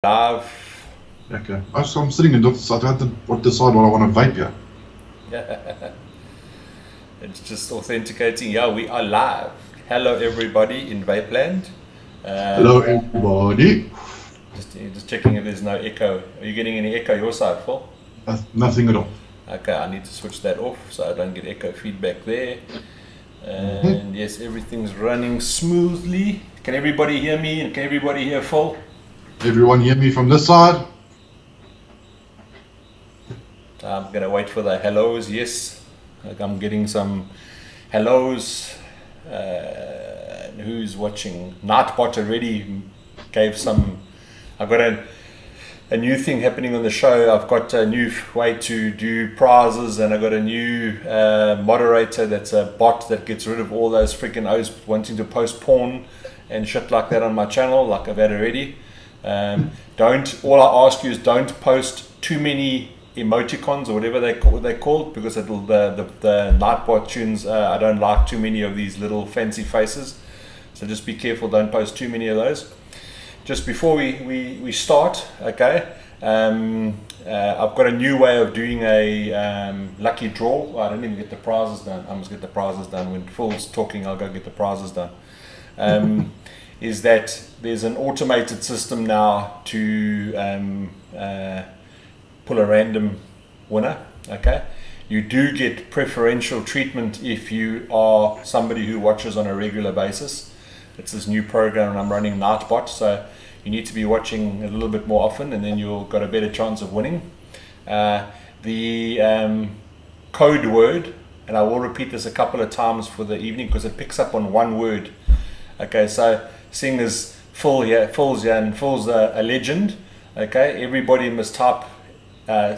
Live. Okay. I'm sitting in doctor's. I don't what decide what I want to vape here. It's just authenticating. Yeah, we are live. Hello, everybody in Vapeland. Hello, everybody. Just checking if there's no echo. Are you getting any echo your side, Phil? Nothing at all. Okay, I need to switch that off so I don't get echo feedback there. And yes, everything's running smoothly. Can everybody hear me? And can everybody hear Phil? Everyone hear me from this side? I'm gonna wait for the hellos. Yes, like I'm getting some hellos. Who's watching? Nightbot already gave some. I've got a new thing happening on the show. I've got a new way to do prizes, and I've got a new moderator that's a bot that gets rid of all those freaking O's wanting to post porn and shit like that on my channel, like I've had already. All I ask you is don't post too many emoticons or whatever they're called, because it'll the Nightbot tunes. I don't like too many of these little fancy faces, so just be careful, don't post too many of those. Just before we start, okay, I've got a new way of doing a lucky draw. I don't even get the prizes done. I must get the prizes done when Phil's talking. I'll go get the prizes done. Is that there's an automated system now to pull a random winner. Okay, you do get preferential treatment if you are somebody who watches on a regular basis. It's this new program, and I'm running Nightbot, so you need to be watching a little bit more often, and then you've got a better chance of winning. The code word, and I will repeat this a couple of times for the evening because it picks up on one word. Okay, so seeing as Phil's here, and Phil's a legend. Okay, everybody must type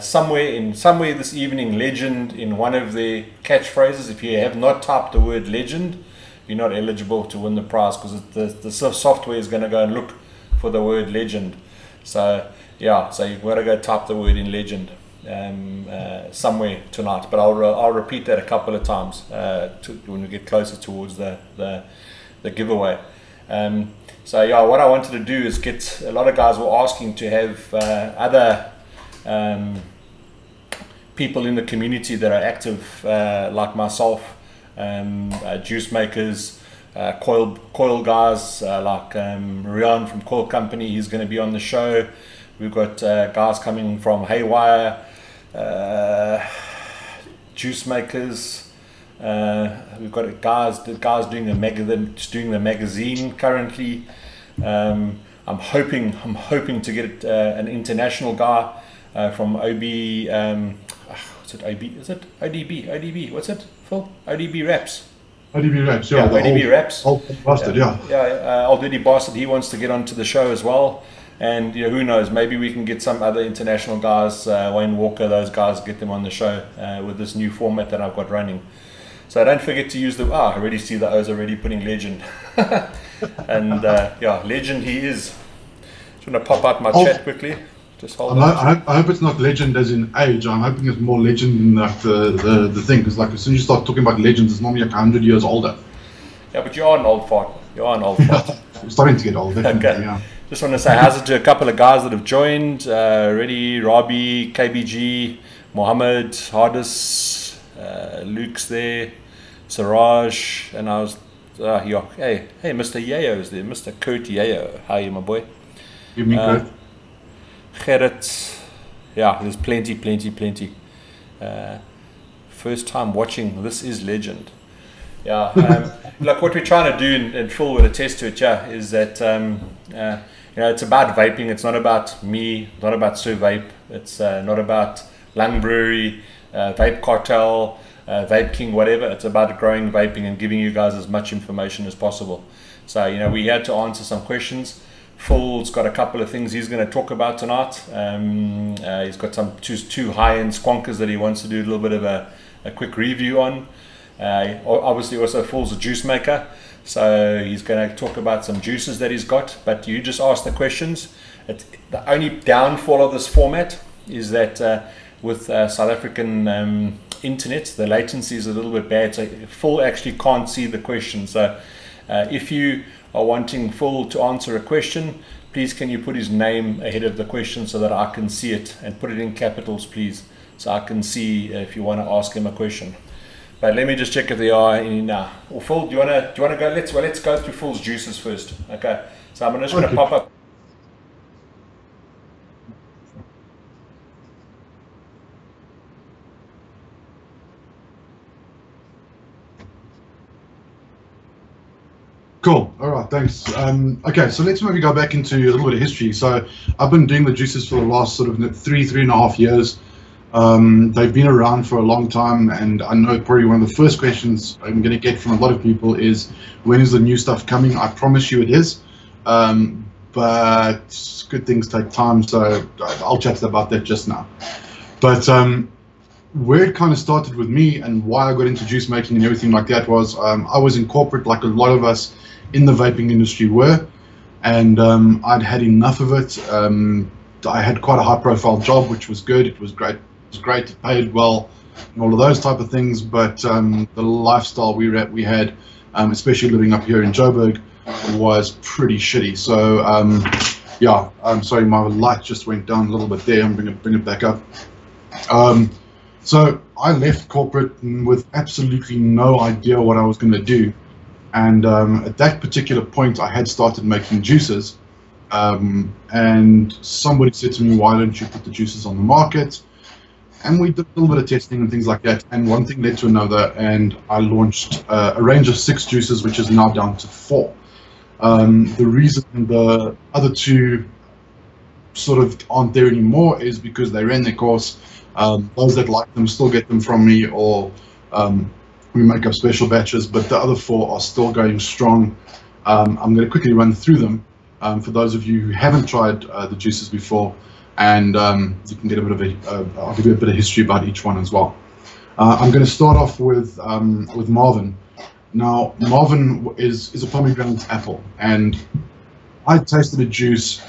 somewhere this evening legend in one of their catchphrases. If you have not typed the word legend, you're not eligible to win the prize, because the software is going to go and look for the word legend. So yeah, so you've got to go type the word in legend somewhere tonight. But I'll repeat that a couple of times when we get closer towards the giveaway. So yeah, what I wanted to do is get, a lot of guys were asking to have other people in the community that are active, like myself, juice makers, coil guys, like Rian from Coil Company. He's going to be on the show. We've got guys coming from Haywire, juice makers. We've got guys doing the magazine currently. I'm hoping to get an international guy from OB. What's it? OB? Is it ODB? ODB? What's it? Phil? ODB Raps. ODB Raps, yeah. ODB Raps. Old bastard, yeah. Old Dirty Bastard. He wants to get onto the show as well. And you know, who knows? Maybe we can get some other international guys, Wayne Walker, those guys, get them on the show with this new format that I've got running. So don't forget to use I already see the O's already putting legend. And yeah, legend he is. Just want to pop out my chat quickly. Just hold on. I hope it's not legend as in age. I'm hoping it's more legend in like the thing, because like as soon as you start talking about legends, it's normally like 100 years older. Yeah, but you are an old fart. You are an old fart. I'm starting to get old. Okay. Yeah. Just want to say how's it to a couple of guys that have joined. Reddy, Robbie, KBG, Mohammed, Hardis, Luke's there, Siraj, and I was hey Mr. Yayo's there, Mr. Kurt Yayo. How are you, my boy? Give me Kurt. Gerrit, yeah, there's plenty. First time watching, this is legend. Yeah, look, what we're trying to do, and Phil would attest to it, yeah, is that you know, it's about vaping. It's not about me, not about Sir Vape. It's not about Lung Brewery, Vape Cartel, Vape King, whatever. It's about growing vaping and giving you guys as much information as possible. So you know, we had to answer some questions. Phil's got a couple of things he's going to talk about tonight. He's got some two high-end squonkers that he wants to do a little bit of a quick review on. Obviously also Phil's a juice maker, so he's going to talk about some juices that he's got. But you just ask the questions. The only downfall of this format is that with South African internet, the latency is a little bit bad, so Phil actually can't see the question. So if you are wanting Phil to answer a question, please can you put his name ahead of the question so that I can see it, and put it in capitals, please, so I can see if you want to ask him a question. But let me just check if they are any now. Or Phil, do you wanna go? Let's go through Phil's juices first. Okay. So I'm just gonna pop up. Cool. All right. Thanks. Okay. So let's maybe go back into a little bit of history. So I've been doing the juices for the last sort of three and a half years. They've been around for a long time, and I know probably one of the first questions I'm going to get from a lot of people is, when is the new stuff coming? I promise you it is, but good things take time, so I'll chat about that just now. But where it kind of started with me and why I got into juice making and everything like that was I was in corporate, like a lot of us in the vaping industry were, and I'd had enough of it. I had quite a high-profile job, which was good. It was great. It was great. It paid well, and all of those type of things. But the lifestyle we had, especially living up here in Joburg, was pretty shitty. So yeah, I'm sorry, my light just went down a little bit there. I'm going to bring it back up. So I left corporate with absolutely no idea what I was going to do. And at that particular point, I had started making juices. And somebody said to me, why don't you put the juices on the market? And we did a little bit of testing and things like that. And one thing led to another. And I launched a range of 6 juices, which is now down to 4. The reason the other 2 sort of aren't there anymore is because they ran their course. Those that like them still get them from me, or we make up special batches, but the other 4 are still going strong. I'm going to quickly run through them for those of you who haven't tried the juices before, and you can get a bit of I'll give you a bit of history about each one as well. I'm going to start off with Marvin. Now, Marvin is a pomegranate apple, and I tasted a juice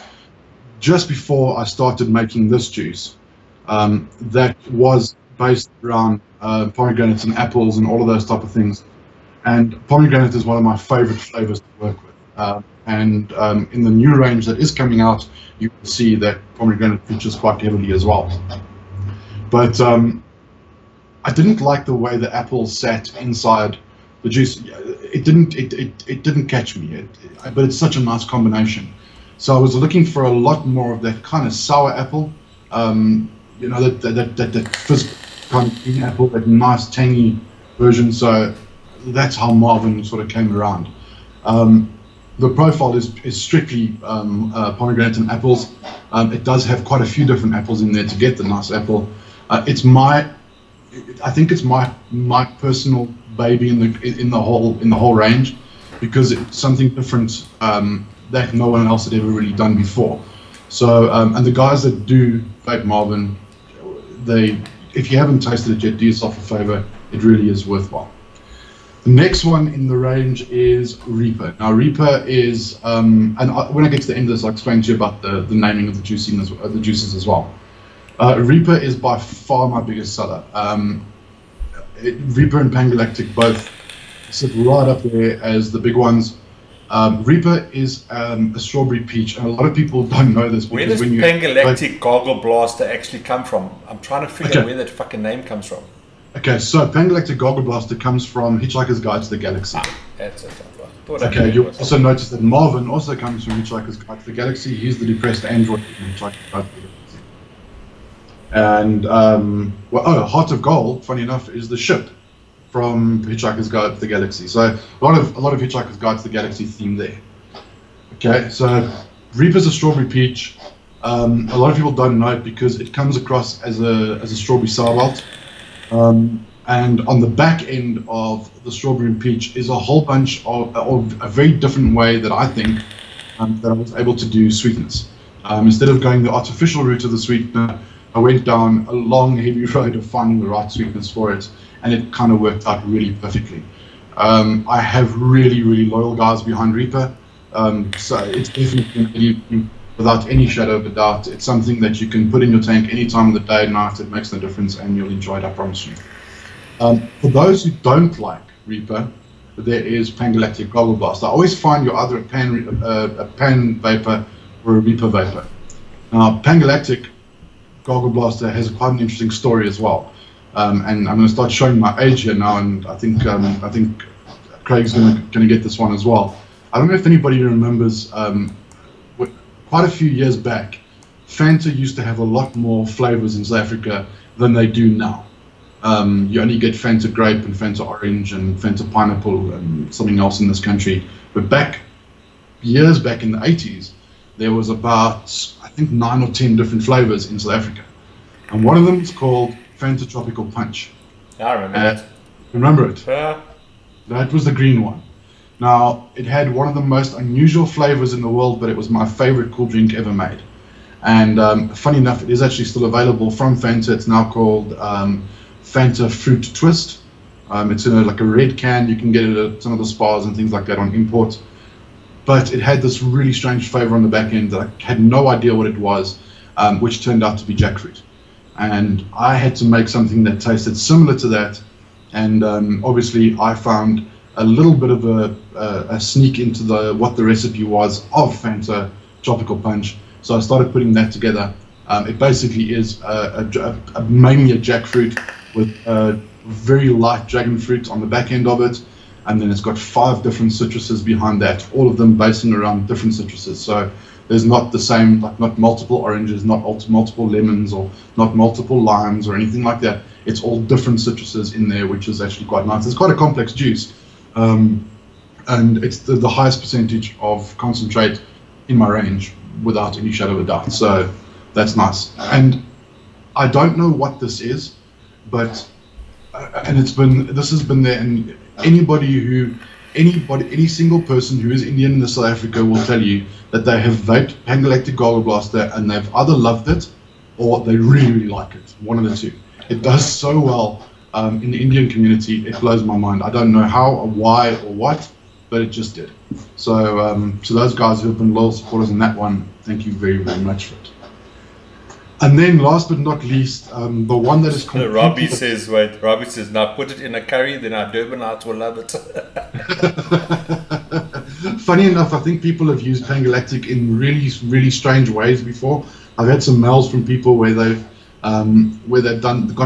just before I started making this juice. That was based around pomegranates and apples and all of those type of things. And pomegranate is one of my favorite flavors to work with. And in the new range that is coming out, you will see that pomegranate features quite heavily as well. But I didn't like the way the apple sat inside the juice. It didn't catch me, but it's such a nice combination. So I was looking for a lot more of that kind of sour apple. You know, that fizz kind of green apple, that nice tangy version. So that's how Marvin sort of came around. The profile is strictly pomegranate and apples. It does have quite a few different apples in there to get the nice apple. I think it's my personal baby in the whole range, because it's something different that no one else had ever really done before. So and the guys that do vape Marvin, if you haven't tasted it yet, do yourself a favor. It really is worthwhile. The next one in the range is Reaper. Now, Reaper is, and when I get to the end of this, I'll explain to you about the naming of the juices as well. Reaper is by far my biggest seller. Reaper and Pangalactic both sit right up there as the big ones. Reaper is a strawberry peach, and a lot of people don't know this. Where does Pangalactic Goggle Blaster actually come from? I'm trying to figure out where that fucking name comes from. Okay, so Pangalactic Goggle Blaster comes from Hitchhiker's Guide to the Galaxy. That's it. Okay, you'll also notice that Marvin also comes from Hitchhiker's Guide to the Galaxy. He's the depressed android in Hitchhiker's Guide to the Galaxy. And, Heart of Gold, funny enough, is the ship from Hitchhiker's Guide to the Galaxy. So a lot of Hitchhiker's Guide to the Galaxy theme there. Okay, so Reaper's a strawberry peach. A lot of people don't know it because it comes across as a strawberry sour malt. And on the back end of the strawberry and peach is a whole bunch of a very different way that I think that I was able to do sweetness. Instead of going the artificial route of the sweetener, I went down a long, heavy road of finding the right sweetness for it, and it kind of worked out really perfectly. I have really, really loyal guys behind Reaper, so it's definitely, without any shadow of a doubt, it's something that you can put in your tank any time of the day, night. It makes no difference, and you'll enjoy it, I promise you. For those who don't like Reaper, there is Pangalactic Goggle Blast. I always find you're either a pan vapor or a Reaper Vapor. Now, Pangalactic Goggle Blaster has quite an interesting story as well. And I'm going to start showing my age here now, and I think Craig's going to get this one as well. I don't know if anybody remembers, quite a few years back, Fanta used to have a lot more flavors in South Africa than they do now. You only get Fanta Grape and Fanta Orange and Fanta Pineapple and something else in this country. But years back in the 80s, there was about, I think, 9 or 10 different flavors in South Africa. And one of them is called Fanta Tropical Punch. Yeah, I remember that. Remember it? Yeah. That was the green one. Now, it had one of the most unusual flavors in the world, but it was my favorite cool drink ever made. And funny enough, it is actually still available from Fanta. It's now called Fanta Fruit Twist. It's in like a red can. You can get it at some of the spas and things like that on import. But it had this really strange flavor on the back end that I had no idea what it was, which turned out to be jackfruit. And I had to make something that tasted similar to that. And obviously, I found a little bit of a sneak into what the recipe was of Fanta Tropical Punch. So I started putting that together. It basically is mainly a jackfruit with very light dragon fruit on the back end of it. And then it's got 5 different citruses behind that, all of them basing around different citruses. So there's not the same, like not multiple oranges, not multiple lemons, or not multiple limes or anything like that. It's all different citruses in there, which is actually quite nice. It's quite a complex juice. And it's the highest percentage of concentrate in my range, without any shadow of a doubt. So that's nice. And I don't know what this is, but this has been there, and any single person who is Indian in South Africa will tell you that they have vaped Pangalactic Goggle Blaster and they've either loved it or they really, really like it. One of the two. It does so well in the Indian community. It blows my mind. I don't know how or why or what, but it just did. So to those guys who have been loyal supporters in that one, thank you very, very much for it. And then last but not least, the one that is completely... Robbie says, now put it in a curry, then our Durbanites will love it. Funny enough, I think people have used Pangalactic in really, really strange ways before. I've had some mails from people where they've gone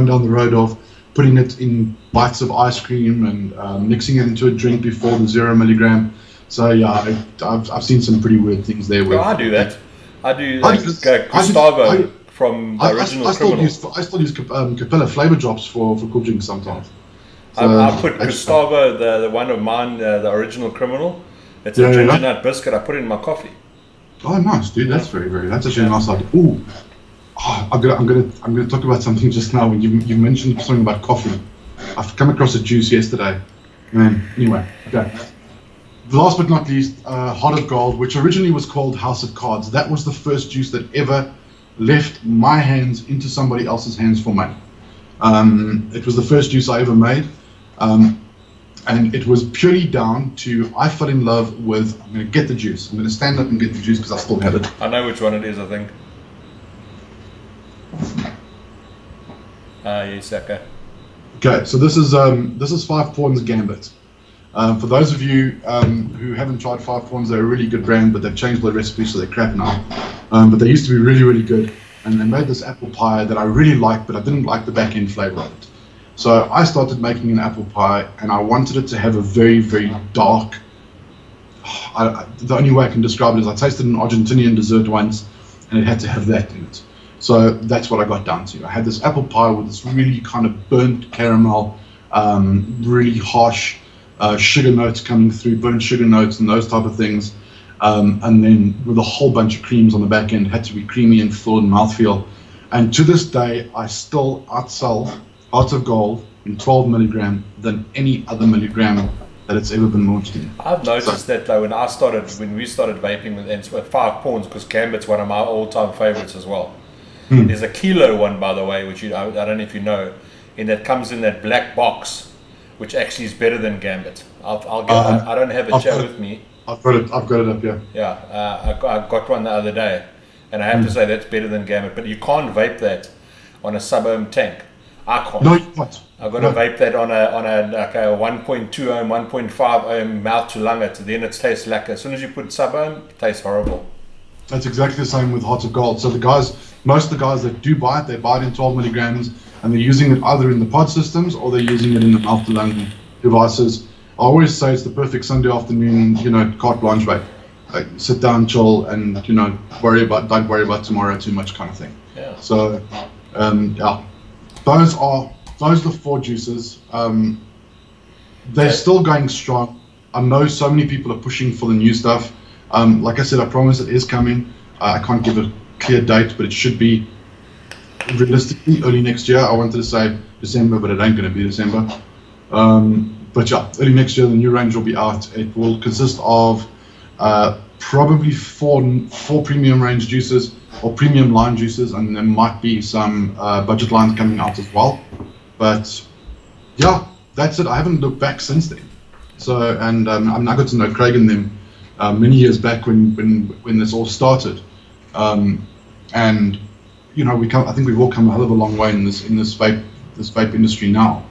down the road of putting it in bites of ice cream and mixing it into a drink before the 0 milligram. So yeah, I've seen some pretty weird things there. I do that. I do Gustavo from the original Criminal. I still use Capella flavor drops for cool drinks sometimes. So, I put Gustavo, the one of mine, the original Criminal. It's a ginger nut biscuit. I put it in my coffee. Oh, nice, dude. That's that's actually a nice idea. Ooh. Oh, I'm gonna talk about something just now. When you mentioned something about coffee, I've come across a juice yesterday. Anyway, okay. Last but not least, Heart of Gold, which originally was called House of Cards. That was the first juice that ever left my hands into somebody else's hands for money. It was the first juice I ever made, and it was purely down to I fell in love with. I'm gonna get the juice. I'm gonna stand up and get the juice because I still have it. I know which one it is. I think. Yes, okay. Okay, so this is 5 Pawns Gambit. For those of you who haven't tried 5 Pawns, they're a really good brand, but they've changed their recipe, so they're crap now. But they used to be really, really good, and they made this apple pie that I really liked, but I didn't like the back end flavor of it. So I started making an apple pie, and I wanted it to have a very, very dark. The only way I can describe it is I tasted an Argentinian dessert once, and it had to have that in it. So that's what I got down to. I had this apple pie with this really kind of burnt caramel, really harsh sugar notes coming through, burnt sugar notes and those type of things. And then with a whole bunch of creams on the back end, had to be creamy and full and mouthfeel. And to this day, I still outsell Heart of Gold in 12 milligram than any other milligram that it's ever been launched in. I've noticed that though when we started vaping with 5 Pawns, because Gambit's one of my all-time favorites as well. There's a kilo one, by the way, which I don't know if you know, and that comes in that black box, which actually is better than Gambit. I don't have it here with me. I've got it up, yeah. Yeah, I got one the other day, and I have to say that's better than Gambit. But you can't vape that on a sub-ohm tank. I can't. No, you can't. I've got to vape that on a 1.2 ohm, 1.5 ohm mouth to lung it. Then it tastes lacquer. As soon as you put sub-ohm, it tastes horrible. That's exactly the same with Heart of Gold. So most of the guys that do buy it, they buy it in 12 milligrams, and they're using it either in the pod systems or they're using it in the mouth-to-lung devices. I always say it's the perfect Sunday afternoon, carte blanche vape. Like, sit down, chill, and don't worry about tomorrow too much, kind of thing. Yeah. So, yeah, those are the 4 juices. They're still going strong. I know so many people are pushing for the new stuff. Like I said, I promise it is coming. I can't give a clear date, but it should be realistically early next year. I wanted to say December, but it ain't going to be December. But yeah, early next year the new range will be out. It will consist of probably four premium range juices or premium line juices, and there might be some budget lines coming out as well. But yeah, that's it. I haven't looked back since then. So, and I got to know Craig and them many years back when this all started. And I think we've all come a hell of a long way in this vape industry now.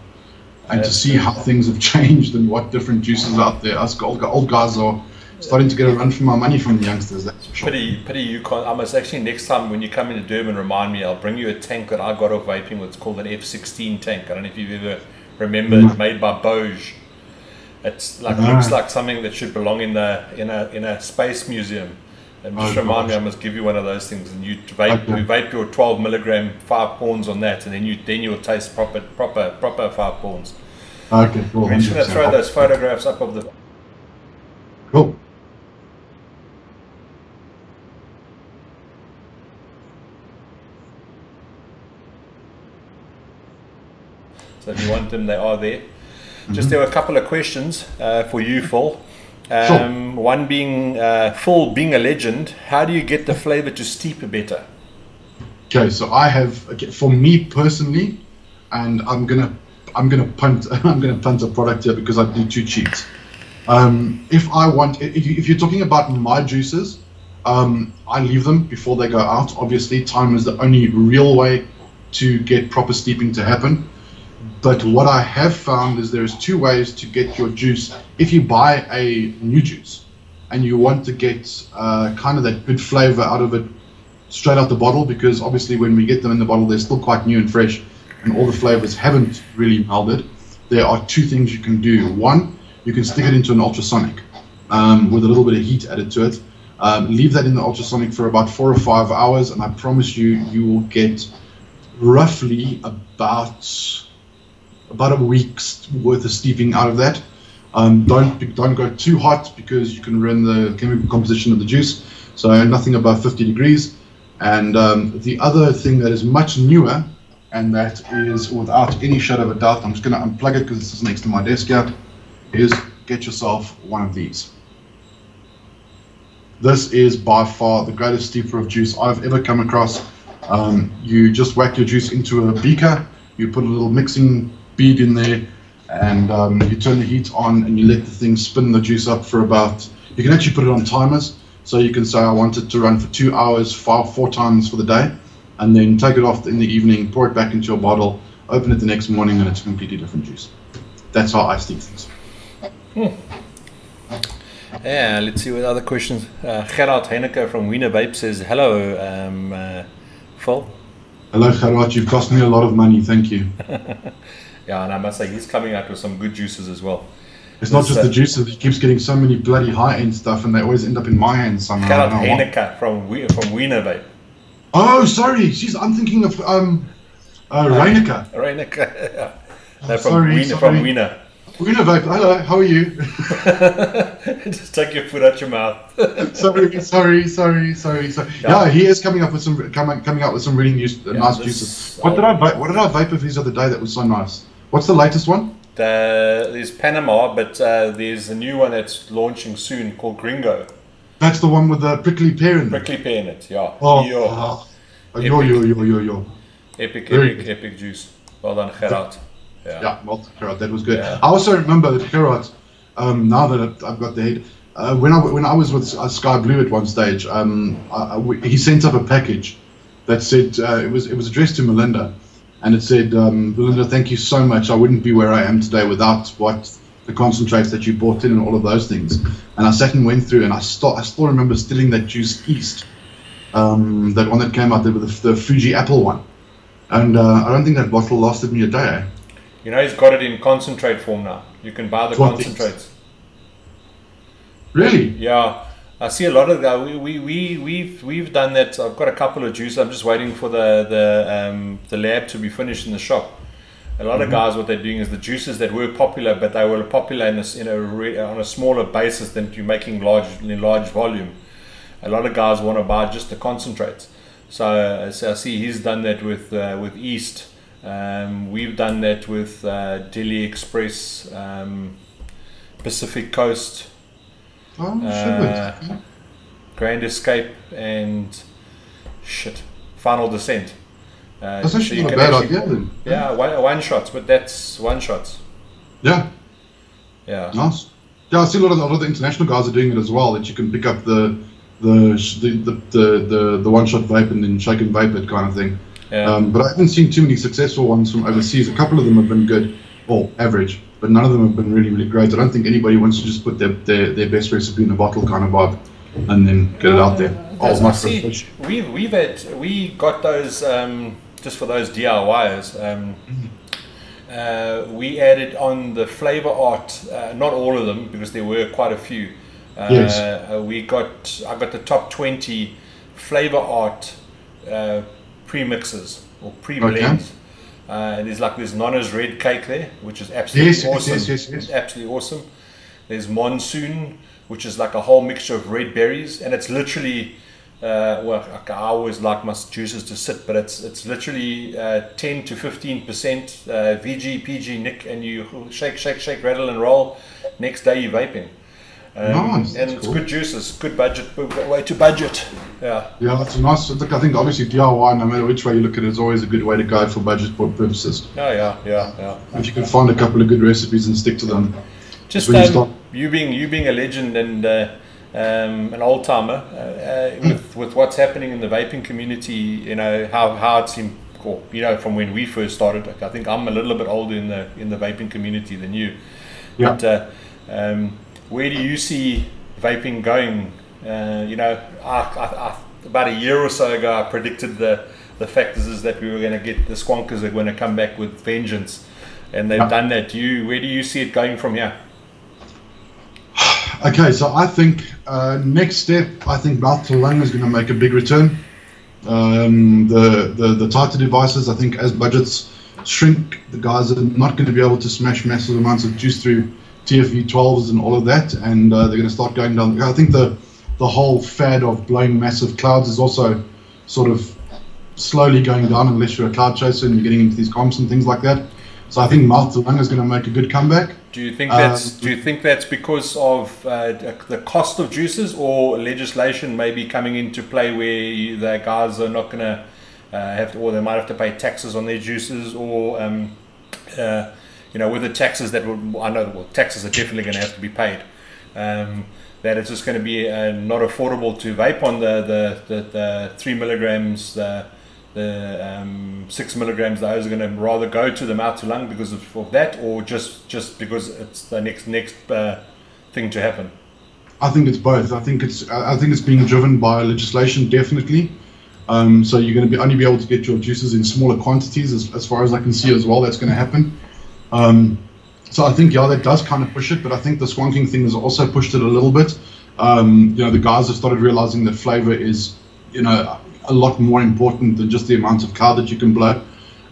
And to see how things have changed and what different juices are out there, us old guys are starting to get a run for my money from the youngsters. That's for sure. Pity you can't. I must actually, next time when you come into Durban, remind me. I'll bring you a tank that I got off vaping. It's called an F16 tank. I don't know if you've ever remember. It's made by Boge. It's like looks like something that should belong in a space museum. And just remind me, I must give you one of those things. And you vape your 12 milligram 5 pawns on that, and then you'll taste proper 5 pawns. Okay, cool. We're just going to throw those photographs up of the. Cool. So if you want them, they are there. Just there were a couple of questions for you, Phil. Sure. One being, Phil, being a legend, how do you get the flavor to steep better? Okay, so I have, for me personally, and I'm gonna punt a product here because I do 2 cheats. If you're talking about my juices, I leave them before they go out. Obviously, time is the only real way to get proper steeping to happen. But what I have found is there's 2 ways to get your juice. If you buy a new juice and you want to get kind of that good flavor out of it straight out the bottle, because obviously when we get them in the bottle, they're still quite new and fresh and all the flavors haven't really melded. There are 2 things you can do. One, you can stick it into an ultrasonic with a little bit of heat added to it. Leave that in the ultrasonic for about 4 or 5 hours, and I promise you will get roughly about a week's worth of steeping out of that. Don't go too hot because you can ruin the chemical composition of the juice. So nothing above 50 degrees. And the other thing that is much newer, and that is without any shadow of a doubt, I'm just going to unplug it because this is next to my desk here, is get yourself one of these. This is by far the greatest steeper of juice I've ever come across. You just whack your juice into a beaker, you put a little mixing bead in there, and you turn the heat on and you let the thing spin the juice up for about, you can actually put it on timers, so you can say I want it to run for 2 hours, 4 times for the day, and then take it off in the evening, pour it back into your bottle, open it the next morning, and it's a completely different juice. That's how I steep things. Yeah, let's see what other questions. Gerard Heineke from Wiener Vape says, hello, Phil. Hello Gerard, you've cost me a lot of money, thank you. Yeah, and I must say he's coming out with some good juices as well. It's not just the juices, he keeps getting so many bloody high-end stuff and they always end up in my hands somehow. Gerard Heineke from Wiener Vape. Oh, sorry, I'm thinking of Reineke. Reineke. Oh, No, from Wiener. Wiener Vape, hello, how are you? Just take your foot out your mouth. sorry. Yeah, he is coming out with some really nice juices. What did I vape of his the other day that was so nice? What's the latest one? There's Panama, but there's a new one that's launching soon called Gringo. That's the one with the prickly pear in it. Prickly pear in it, yeah. Epic juice. Well done, Gerard. Yeah, well, Gerard, that was good. Yeah. I also remember that Gerard, now that I've got the head, when I was with Sky Blue at one stage, he sent up a package that said, it was addressed to Melinda, and it said, Melinda, thank you so much. I wouldn't be where I am today without the concentrates that you bought in and all of those things. And I sat and went through, and I still remember stealing that juice east That one that came out there with the Fuji Apple one. And I don't think that bottle lasted me a day. You know, he's got it in concentrate form now. You can buy the concentrates. Really? Yeah. I see a lot of guys. We've done that. I've got a couple of juices. I'm just waiting for the lab to be finished in the shop. A lot of guys, what they're doing is the juices that were popular, but they were popular on a smaller basis than you're making large volume. A lot of guys want to buy just the concentrates. So I see he's done that with East. We've done that with Delhi Express, Pacific Coast. Grand Escape and Final Descent. That's actually not a bad idea then. Yeah, one shots, but that's one shots. Yeah. Yeah. Nice. Yeah, I see a lot of the international guys are doing it as well. That you can pick up the one shot vape and then shake and vape it kind of thing. Yeah. But I haven't seen too many successful ones from overseas. A couple of them have been good, or average, but none of them have been really, really great. I don't think anybody wants to just put their best recipe in a bottle kind of vibe and then get it out there. We got those just for those DIYers. We added on the flavor art, not all of them because there were quite a few. Yes. I got the top 20 flavor art premixes or pre-blends. Okay. There's Nonna's red cake there, which is absolutely awesome. Yes. Absolutely awesome. There's Monsoon, which is like a whole mixture of red berries, and it's literally I always like my juices to sit, but it's literally 10 to 15% VG, PG, Nick, and you shake, rattle and roll. Next day you're vaping. Nice, and it's cool. Good juices, good budget, way to budget. Yeah, that's a nice. Look, I think obviously DIY, no matter which way you look at it, is always a good way to go for budget purposes. Yeah. If you can find a couple of good recipes and stick to them. Just you being a legend and an old timer, with what's happening in the vaping community, you know how it's from when we first started. I think I'm a little bit older in the vaping community than you. Yeah. But where do you see vaping going? I about a year or so ago, I predicted the fact is that we were going to get the Squonkers are going to come back with vengeance, and they've done that. Where do you see it going from here? Okay, so I think next step, I think mouth to lung is going to make a big return. The tighter devices, I think, as budgets shrink, the guys are not going to be able to smash massive amounts of juice through TFV 12s and all of that, and they're going to start going down. I think the whole fad of blowing massive clouds is also sort of slowly going down, unless you're a cloud chaser and you're getting into these comps and things like that. So I think mouth to lung is going to make a good comeback. Do you think that's because of the cost of juices, or legislation maybe coming into play where the guys are not going to have to, or they might have to pay taxes on their juices, or with the taxes taxes are definitely going to have to be paid. That it's just going to be not affordable to vape on the 3 milligrams, the 6 milligrams. Those are going to rather go to the mouth to lung because of that, or just because it's the next thing to happen. I think it's both. I think it's being driven by legislation, definitely. So you're going to only be able to get your juices in smaller quantities, as far as I can see as well. That's going to happen. So I think that does kind of push it, but I think the squonking thing has also pushed it a little bit. The guys have started realizing that flavor is a lot more important than just the amount of cloud that you can blow.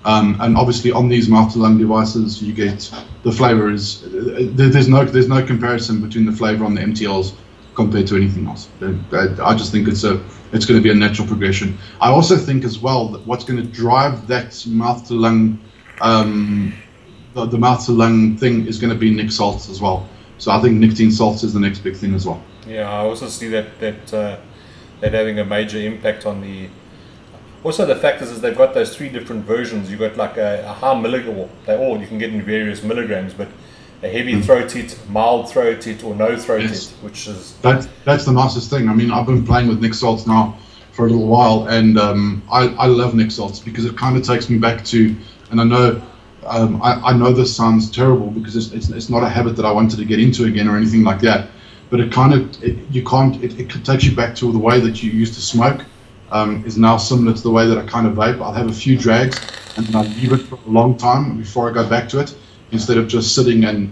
And obviously on these mouth to lung devices, you get the flavor is there's no comparison between the flavor on the MTLs compared to anything else. I just think it's going to be a natural progression. I also think as well that what's going to drive that mouth to lung the mouth to lung thing is going to be nic salts as well. So I think nicotine salts is the next big thing as well. Yeah, I also see that having a major impact on the. Also, the fact is they've got those 3 different versions. You've got like a high milligram, you can get in various milligrams, but a heavy throat hit, mild throat hit, or no throat hit, which is that's the nicest thing. I mean, I've been playing with nic salts now for a little while, and I love nic salts because it kind of takes me back to, and I know. I know this sounds terrible because it's not a habit that I wanted to get into again or anything like that, but it takes you back to the way that you used to smoke, is now similar to the way that I kind of vape. I'll have a few drags and then I leave it for a long time before I go back to it, instead of just sitting and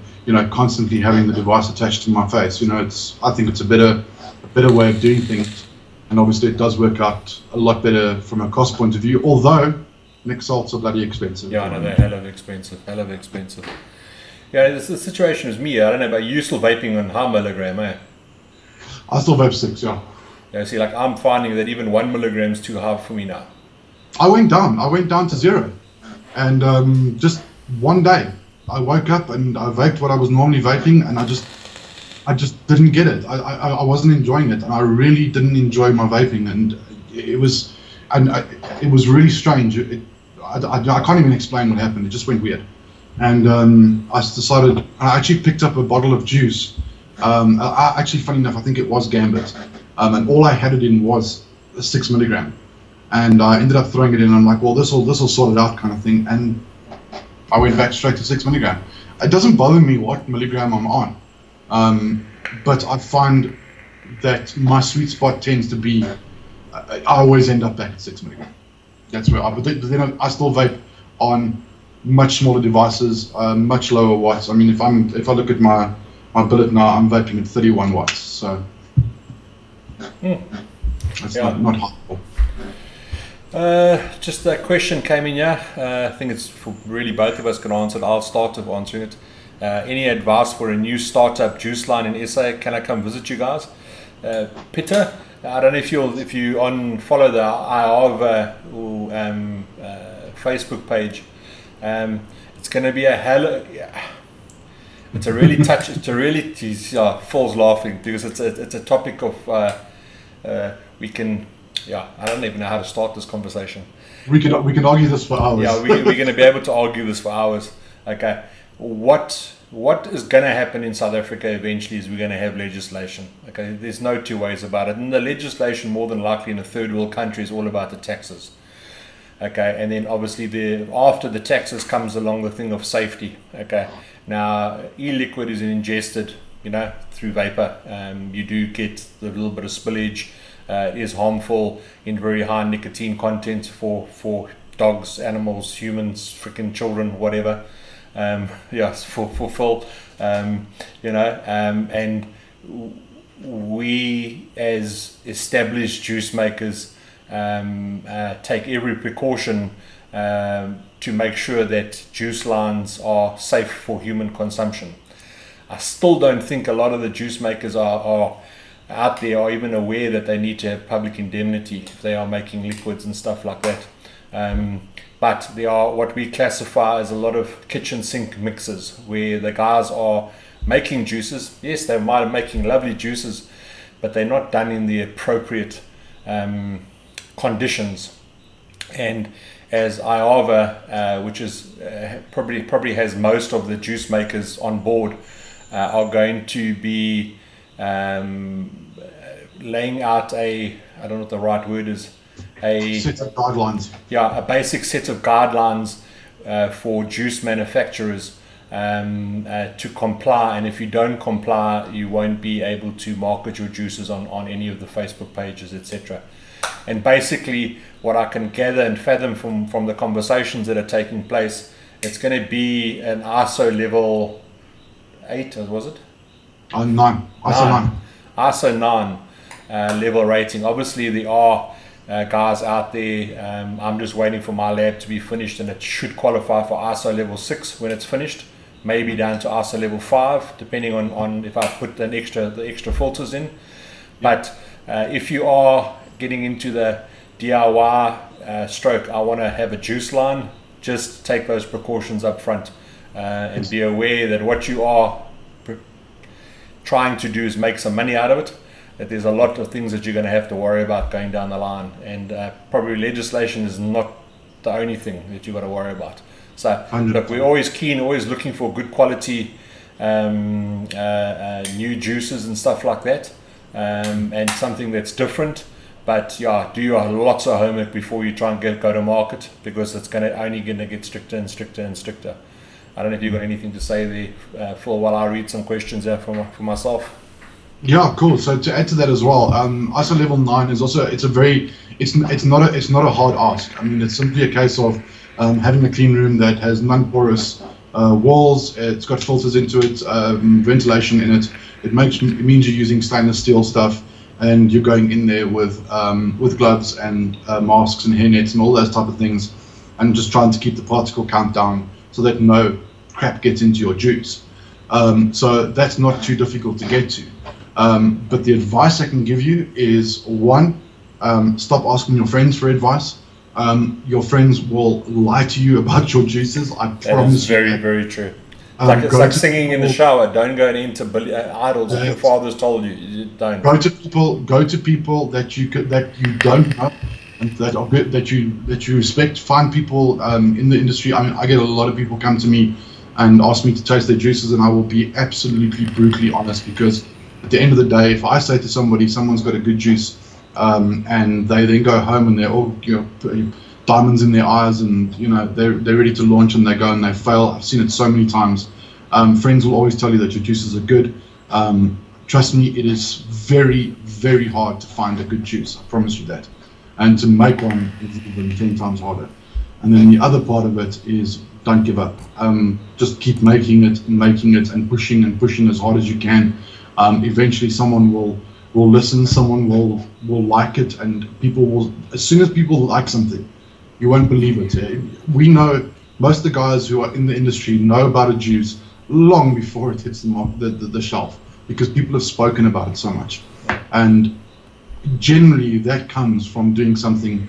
constantly having the device attached to my face. I think it's a better way of doing things, and obviously it does work out a lot better from a cost point of view. Although Nick salts are bloody expensive. Yeah, I know, they're hell of expensive. Yeah, the situation is me. I don't know, but you still vaping on how milligram, eh? I still vape 6, yeah. Yeah, see, like I'm finding that even 1 milligram is too hard for me now. I went down to 0, and just one day I woke up and I vaped what I was normally vaping, and I just didn't get it. I wasn't enjoying it, and I really didn't enjoy my vaping, and it was really strange. I can't even explain what happened. It just went weird, and I decided. I actually picked up a bottle of juice. Actually, funny enough, I think it was Gambit, and all I had it in was a 6 milligram, and I ended up throwing it in. I'm like, well, this will sort it out, kind of thing, and I went back straight to 6 milligram. It doesn't bother me what milligram I'm on, but I find that my sweet spot tends to be. I always end up back at 6 milligram. That's where but then I still vape on much smaller devices, much lower watts. I mean, if I look at my billet now, I'm vaping at 31 watts. So that's not helpful. Just a question came in here. I think it's for really both of us can answer it. I'll start with answering it. Any advice for a new startup juice line in SA? Can I come visit you guys? Peter, I don't know if you follow the IARV Facebook page. It's going to be a hell. It's a really touch. It's a really. Falls laughing because it's a topic of we can. Yeah, I don't even know how to start this conversation. We can argue this for hours. Yeah, we're going to be able to argue this for hours. Okay, what is going to happen in South Africa eventually is we're going to have legislation. Okay, there's no two ways about it. And the legislation, more than likely in a third world country, is all about the taxes. Okay, and then obviously after the taxes comes along the thing of safety. Okay, now e-liquid is ingested, through vapor. You do get a little bit of spillage. It is harmful in very high nicotine content for dogs, animals, humans, freaking children, whatever. Yes, for full, and we as established juice makers take every precaution to make sure that juice lines are safe for human consumption. I still don't think a lot of the juice makers are out there are even aware that they need to have public indemnity if they are making liquids and stuff like that. But there are what we classify as a lot of kitchen sink mixes where the guys are making juices. Yes, they might be making lovely juices, but they're not done in the appropriate conditions. And as IARVA, which is probably has most of the juice makers on board, are going to be laying out I don't know what the right word is, a set of guidelines. Yeah, a basic set of guidelines for juice manufacturers to comply, and if you don't comply, you won't be able to market your juices on any of the Facebook pages, etc. And basically, what I can gather and fathom from the conversations that are taking place, it's going to be an ISO level 8, was it? 9. ISO 9. ISO 9 level rating. Obviously, there are guys out there. I'm just waiting for my lab to be finished, and it should qualify for ISO level 6 when it's finished. Maybe down to ISO level 5, depending on if I put the extra filters in. But if you are getting into the DIY stroke, I want to have a juice line, just take those precautions up front and be aware that what you are trying to do is make some money out of it, that there's a lot of things that you're going to have to worry about going down the line, and probably legislation is not the only thing that you've got to worry about. So 100%. Look, we're always keen, always looking for good quality new juices and stuff like that, and something that's different. But yeah, do lots of homework before you try and go to market, because it's only going to get stricter and stricter and stricter. I don't know if you've got anything to say there, Phil, while I read some questions there for myself. Yeah, cool. So to add to that as well, ISO level 9 is also it's not a hard ask. I mean, it's simply a case of having a clean room that has non-porous walls. It's got filters into it, ventilation in it. It means you're using stainless steel stuff, and you're going in there with gloves and masks and hairnets and all those type of things, and just trying to keep the particle count down so that no crap gets into your juice. So that's not too difficult to get to. But the advice I can give you is, one, stop asking your friends for advice. Your friends will lie to you about your juices. I promise you. Very, very true. It's like singing in the shower. Don't go into idols. If your father's told you, you don't. Go to people that you don't know and that you respect. Find people in the industry. I mean, I get a lot of people come to me and ask me to taste their juices, and I will be absolutely brutally honest, because at the end of the day, if I say to somebody, someone's got a good juice, and they then go home and they're all, diamonds in their eyes, and they're ready to launch, and they go and they fail. I've seen it so many times. Friends will always tell you that your juices are good. Trust me, it is very, very hard to find a good juice. I promise you that. And to make one is even 10 times harder. And then the other part of it is, don't give up. Just keep making it and pushing as hard as you can. Eventually someone will listen, someone will like it, and people will, as soon as people like something, you won't believe it. We know, most of the guys who are in the industry know about a juice long before it hits the shelf, because people have spoken about it so much. And generally that comes from doing something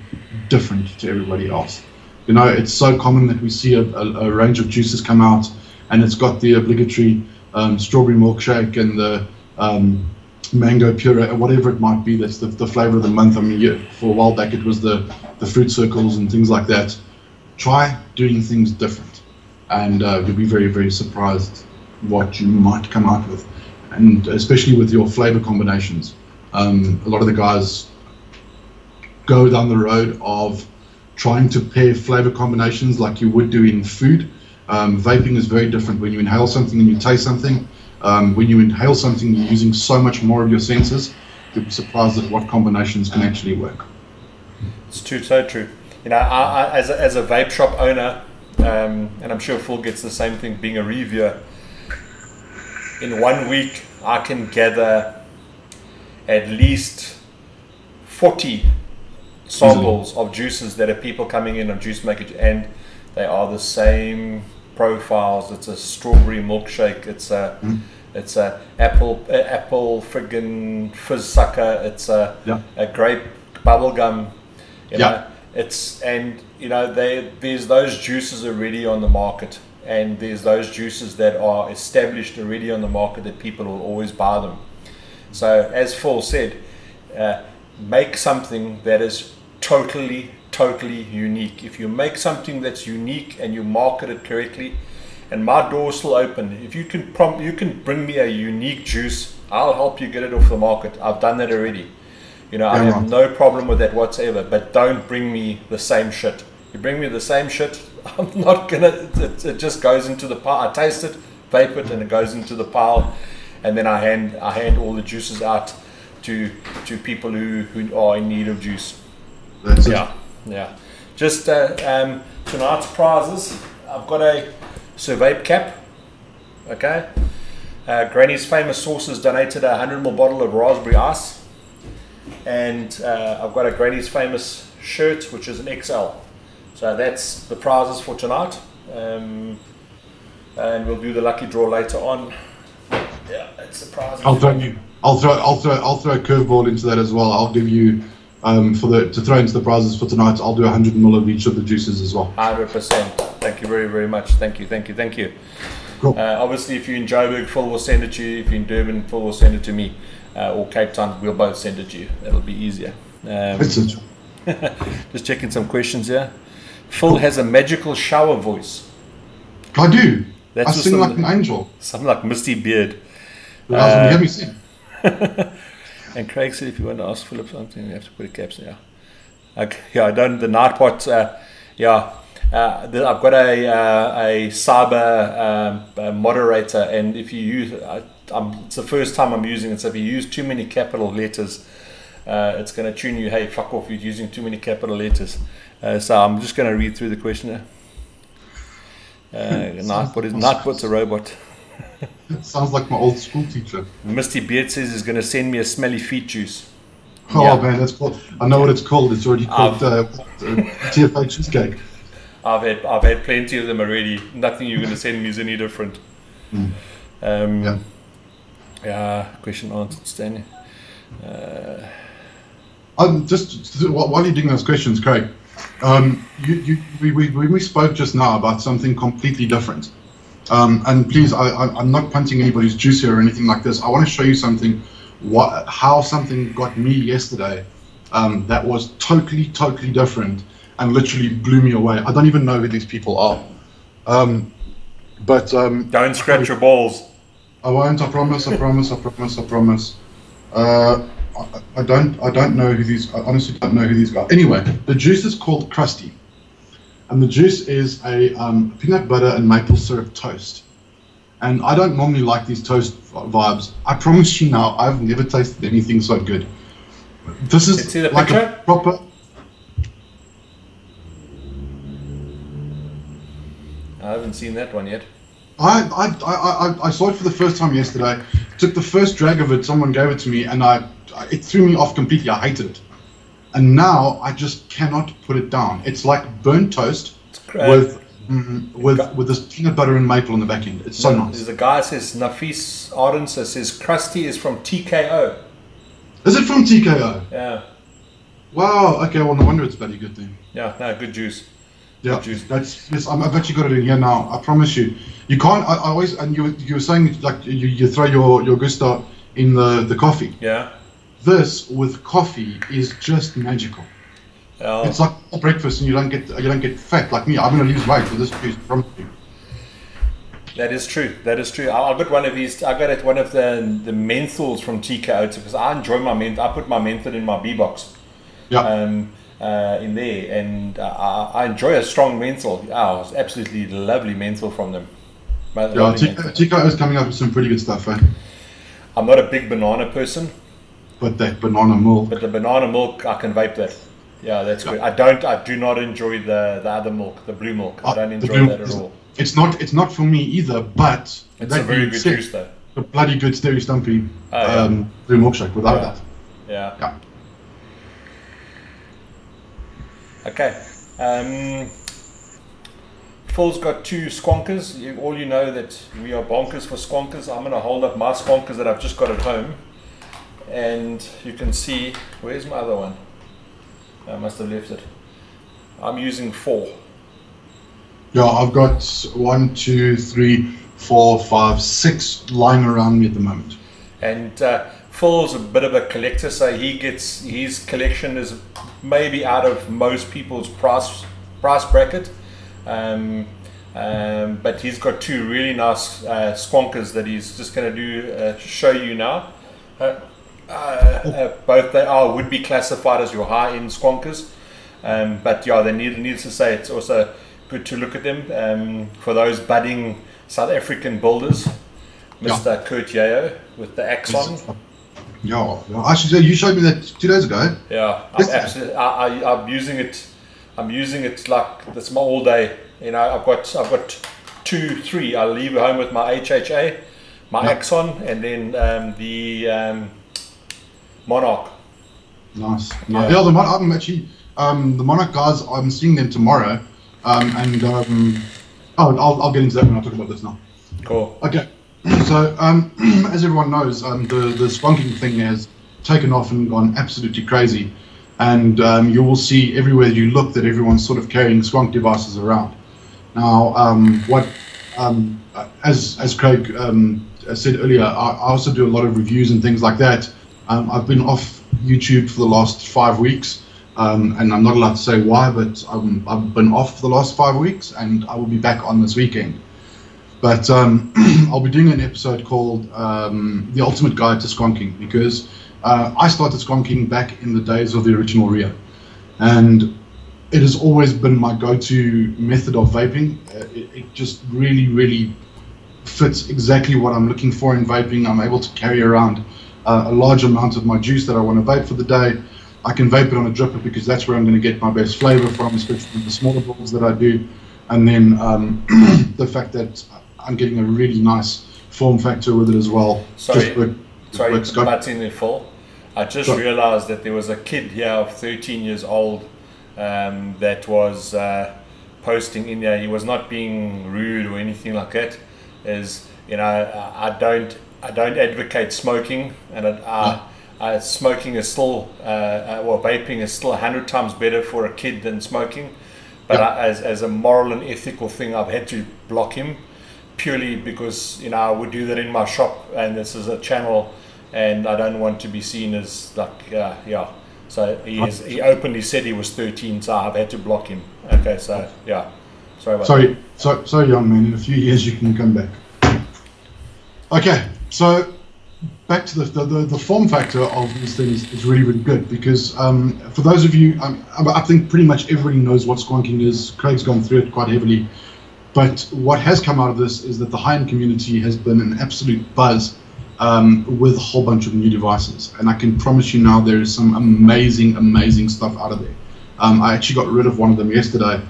different to everybody else. It's so common that we see a range of juices come out, and it's got the obligatory strawberry milkshake and the mango puree, or whatever it might be. That's the flavor of the month. I mean, for a while back it was the fruit circles and things like that. Try doing things different, and you'll be very, very surprised what you might come out with, and especially with your flavor combinations. A lot of the guys go down the road of trying to pair flavor combinations like you would do in food. Vaping is very different. When you inhale something and you taste something, when you inhale something, you're using so much more of your senses. You'll be surprised at what combinations can actually work. It's true, so true. I as a vape shop owner, and I'm sure Phil gets the same thing, being a reviewer, in 1 week I can gather at least 40 samples of juices that are people coming in on Juice Maker, and they are the same profiles. It's a strawberry milkshake, it's a apple friggin' fizz sucker, it's a grape bubblegum, there's those juices already on the market, and there's those juices that are established already on the market that people will always buy them. So as Phil said, make something that is totally unique. If you make something that's unique and you market it correctly, and my door's still open. If you can bring me a unique juice, I'll help you get it off the market. I've done that already. I have no problem with that whatsoever. But don't bring me the same shit. You bring me the same shit, I'm not gonna. It just goes into the pile. I taste it, vape it, and it goes into the pile, and then I hand all the juices out to people who are in need of juice. That's Yeah. Just tonight's prizes. I've got a Vape cap. Okay. Granny's Famous Sources donated a 100ml bottle of raspberry ice, and I've got a Granny's Famous shirt, which is an XL. So that's the prizes for tonight, and we'll do the lucky draw later on. Yeah, that's the prizes. I'll throw a curveball into that as well. I'll give you to throw into the prizes for tonight. I'll do 100ml of each of the juices as well. 100%. Thank you very, very much. Thank you. Cool. Obviously, if you're in Joburg, Phil will send it to you. If you're in Durban, Phil will send it to me, or Cape Town, we'll both send it to you. That'll be easier. Just checking some questions here. Phil has a magical shower voice. I do. I sing like an angel. Something like Misty Beard. Let me sing. And Craig said if you want to ask Philip something, you have to put a caption. Yeah. Okay. Yeah, I don't. The night pot. I've got a cyber moderator, and if you use, it's the first time I'm using it. So if you use too many capital letters, it's going to tune you. Hey, fuck off! You're using too many capital letters. So I'm just going to read through the questionnaire. Nightbot's a robot. Sounds like my old school teacher. Misty Beard says he's going to send me a smelly feet juice. Oh man, that's called. I know what it's called. It's already called TFA cheesecake. I've had plenty of them already. Nothing you're going to send me is any different. Question answered, Stanley. Just while you're doing those questions, Craig, we spoke just now about something completely different. And please, I'm not punting anybody's juice here or anything like this. I want to show you something, how something got me yesterday that was totally different and literally blew me away. I don't even know who these people are. Don't scratch your balls. I won't. I promise. I promise. I don't know who these. I honestly don't know who these guys. Anyway, the juice is called Krusty, and the juice is a peanut butter and maple syrup toast. And I don't normally like these toast vibes. I promise you now, I've never tasted anything so good. This is like a proper. I haven't seen that one yet. I saw it for the first time yesterday. Took the first drag of it. Someone gave it to me, and it threw me off completely. I hated it, and now I just cannot put it down. It's like burnt toast with this peanut butter and maple on the back end. It's so nice. There's a guy that says Nafis Ardensa says Krusty is from TKO. Is it from TKO? Yeah. Wow. Okay. Well, no wonder it's bloody good then. Yeah. No, good juice. Yeah, I've actually got it in here now. I promise you. You can't. I always. And you were saying like you throw your gusto in the coffee. Yeah. This with coffee is just magical. Oh. It's like breakfast, and you don't get fat like me. I'm gonna lose weight with this juice. Promise you. That is true. I got one of these. I got it one of the menthols from TKO because I enjoy my menthol. I put my menthol in my B box. Yeah. In there, and I enjoy a strong menthol. It's absolutely lovely menthol from them. TKO is coming up with some pretty good stuff, eh? I'm not a big banana person, but that banana milk. But the banana milk, I can vape that. Yeah, that's good. I do not enjoy the other milk, the blue milk. I don't enjoy that at all. It's not for me either. But it's a very good juice, though. A bloody good Steri Stumpy blue milkshake, without that. Yeah. Okay. Phil's got 2 squonkers. All you know that we are bonkers for squonkers. I'm going to hold up my squonkers that I've just got at home. And you can see, where's my other one? I must have left it. I'm using 4. Yeah, I've got 1, 2, 3, 4, 5, 6 lying around me at the moment. And Phil's a bit of a collector, so his collection is maybe out of most people's price bracket, but he's got 2 really nice squonkers that he's just going to show you now. Both would be classified as your high-end squonkers, but yeah, needless to say, it's also good to look at them for those budding South African builders. Mr. Kurt Yeo with the Axon. Yeah. Actually, you showed me that 2 days ago. Yeah, I'm using it. I'm using it like that's my all day. You know, I've got 2, 3. I leave home with my HHA, my Axon, and then the Monarch. Nice. Yeah, the Monarch. I'm actually the Monarch guys. I'm seeing them tomorrow, and I'll get into that when I talk about this now. Cool. Okay. So, as everyone knows, the squonking thing has taken off and gone absolutely crazy, and you will see everywhere you look that everyone's sort of carrying squonk devices around. Now, as Craig said earlier, I also do a lot of reviews and things like that. I've been off YouTube for the last 5 weeks, and I'm not allowed to say why, but I've been off for the last 5 weeks, and I will be back on this weekend. But I'll be doing an episode called The Ultimate Guide to Squonking, because I started squonking back in the days of the original Rio. And it has always been my go-to method of vaping. It just really, really fits exactly what I'm looking for in vaping. I'm able to carry around a large amount of my juice that I want to vape for the day. I can vape it on a dripper because that's where I'm going to get my best flavor from, especially with the smaller balls that I do. And then the fact that I'm getting a really nice form factor with it as well. Sorry to butt in there, Phil. I just realized that there was a kid here of 13 years old that was posting in there. He was not being rude or anything like that. Is, you know, I don't advocate smoking, and smoking is still well, vaping is still 100 times better for a kid than smoking. But as a moral and ethical thing, I've had to block him purely because, you know, I would do that in my shop, and this is a channel, and I don't want to be seen as like So he openly said he was 13, so I've had to block him. Okay, so yeah, sorry about that. Sorry, young man. In a few years, you can come back. Okay, so back to the form factor of these things is really, really good because for those of you, I think pretty much everybody knows what squonking is. Craig's gone through it quite heavily. But what has come out of this is that the high-end community has been an absolute buzz with a whole bunch of new devices. And I can promise you now there is some amazing, amazing stuff out of there. I actually got rid of one of them yesterday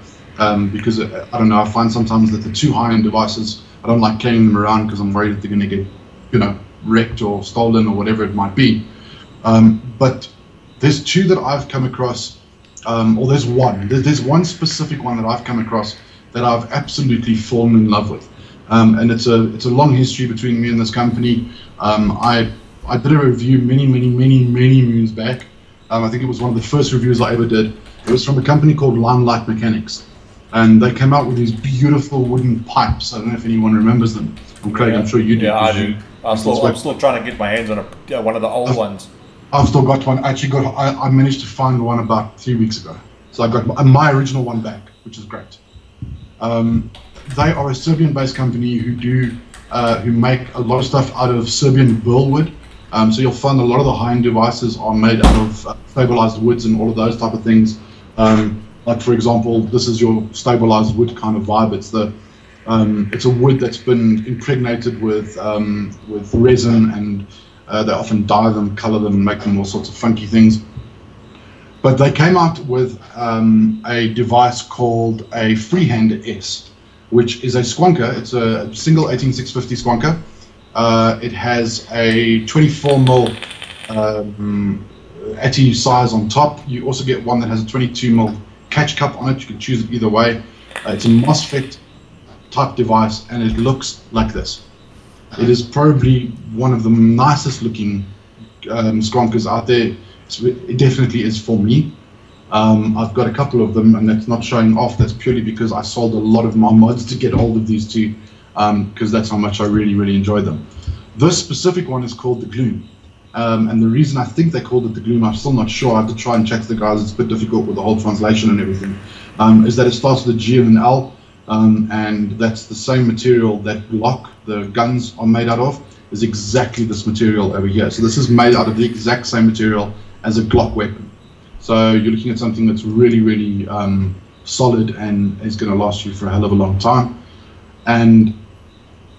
because, I don't know, I find sometimes that the too high-end devices, I don't like carrying them around because I'm worried that they're going to get, you know, wrecked or stolen or whatever it might be. But there's two that I've come across, or there's one specific one that I've come across that I've absolutely fallen in love with. And it's a long history between me and this company. I did a review many moons back. I think it was one of the first reviews I ever did. It was from a company called Limelight Mechanics. And they came out with these beautiful wooden pipes. I don't know if anyone remembers them. Craig, I'm sure you do. Yeah, I do. I'm still trying to get my hands on one of the old ones. I've still got one. I managed to find one about 3 weeks ago. So I got my original one back, which is great. They are a Serbian-based company who make a lot of stuff out of Serbian burl wood. So you'll find a lot of the high-end devices are made out of stabilized woods and all of those type of things. Like for example, this is your stabilized wood kind of vibe. It's a wood that's been impregnated with resin, and they often dye them, color them, and make them all sorts of funky things. But they came out with a device called a Freehander S, which is a squonker. It's a single 18650 squonker. It has a 24mm Atty size on top. You also get one that has a 22mm catch cup on it. You can choose it either way. It's a MOSFET type device, and it looks like this. It is probably one of the nicest looking squonkers out there. It definitely is for me. I've got a couple of them, and that's not showing off. That's purely because I sold a lot of my mods to get hold of these two, because that's how much I really enjoy them. This specific one is called the Gloom, and the reason I think they called it the Gloom, I'm still not sure. I have to try and check the guys. It's a bit difficult with the whole translation and everything. Is that it starts with a G and an L, and that's the same material that Glock, the guns, are made out of. Is exactly this material over here. So this is made out of the exact same material as a Glock weapon. So you're looking at something that's really solid and is going to last you for a hell of a long time. And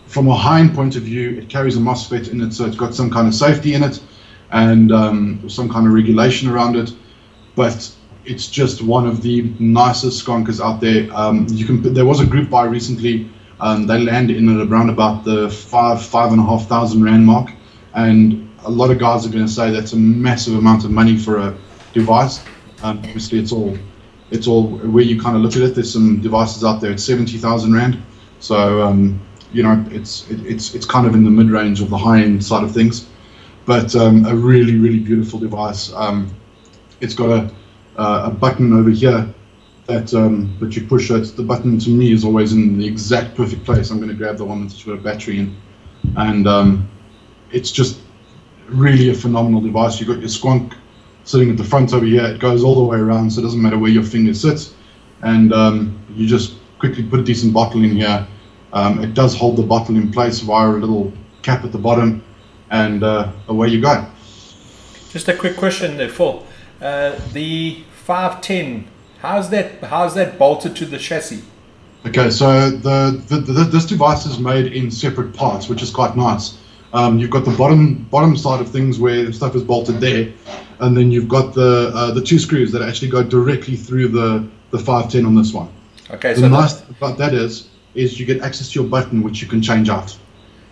from a high-end point of view, it carries a MOSFET in it, so it's got some kind of safety in it and some kind of regulation around it. But it's just one of the nicest skonkers out there. There was a group buy recently. They landed in at around about the 5,500 Rand mark, and a lot of guys are going to say that's a massive amount of money for a device. Obviously, it's all where you kind of look at it. There's some devices out there at 70,000 Rand, so you know, it's kind of in the mid-range of the high-end side of things, but a really beautiful device. It's got a button over here that you push it. The button to me is always in the exact perfect place. I'm going to grab the one that's got a battery in, and it's just really a phenomenal device. You've got your Squonk sitting at the front over here. It goes all the way around, so it doesn't matter where your finger sits, and you just quickly put a decent bottle in here. It does hold the bottle in place via a little cap at the bottom, and away you go. Just a quick question there, Phil. The 510, how's that bolted to the chassis? Okay, so this device is made in separate parts, which is quite nice. You've got the bottom side of things where stuff is bolted there, and then you've got the two screws that actually go directly through the 510 on this one. Okay, the nice thing about that is you get access to your button, which you can change out.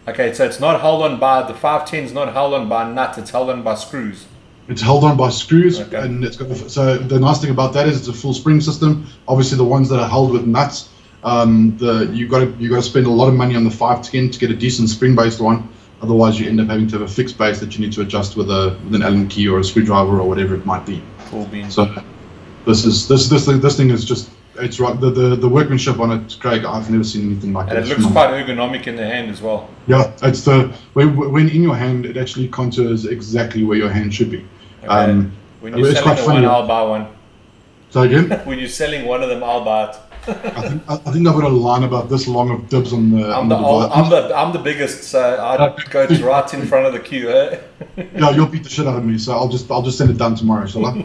Okay, so it's not held on by the 510 is not held on by a nut; it's held on by screws. It's held on by screws, okay. And it's got so the nice thing about that is it's a full spring system. Obviously, the ones that are held with nuts, you got to spend a lot of money on the 510 to get a decent spring-based one. Otherwise, you end up having to have a fixed base that you need to adjust with an Allen key or a screwdriver or whatever it might be. Cool beans. So this thing is just, it's right. The workmanship on it, Craig, I've never seen anything like it. And it looks quite ergonomic in the hand as well. Yeah, it's when in your hand, it actually contours exactly where your hand should be. Okay. When you're selling one, I'll buy one. So again? When you're selling one of them, I'll buy it. I think I've got a line about this long of dibs on the. I'm the biggest, so I'd go right in front of the queue. Eh? Yeah, you'll beat the shit out of me, so I'll just send it down tomorrow, shall I?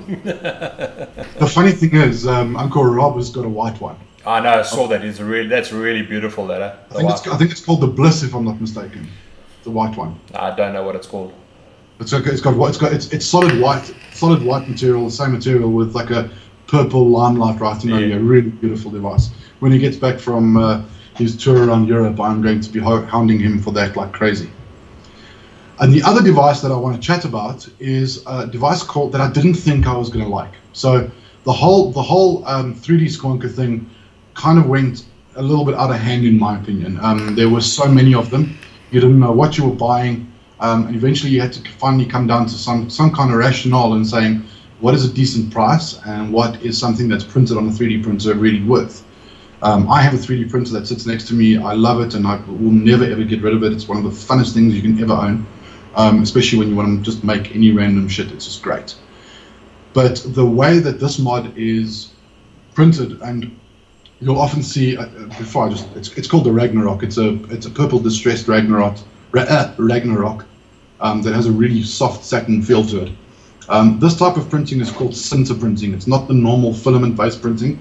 The funny thing is, Uncle Rob has got a white one. I know, I saw that. That's really beautiful. That I think it's called the Bliss, if I'm not mistaken. The white one. I don't know what it's called. It's solid white material, the same material with like a purple limelight writing on it. A really beautiful device. When he gets back from his tour around Europe, I'm going to be hounding him for that like crazy. And the other device that I want to chat about is a device that I didn't think I was going to like. So the whole 3D Squonker thing kind of went a little bit out of hand in my opinion. There were so many of them, you didn't know what you were buying, and eventually you had to finally come down to some kind of rationale and saying, what is a decent price and what is something that's printed on a 3D printer really worth? I have a 3D printer that sits next to me. I love it and I will never ever get rid of it. It's one of the funnest things you can ever own, especially when you want to just make any random shit. It's just great. But the way that this mod is printed, and you'll often see it's called the Ragnarok. It's a purple distressed Ragnarok that has a really soft satin feel to it. This type of printing is called sinter printing. It's not the normal filament-based printing.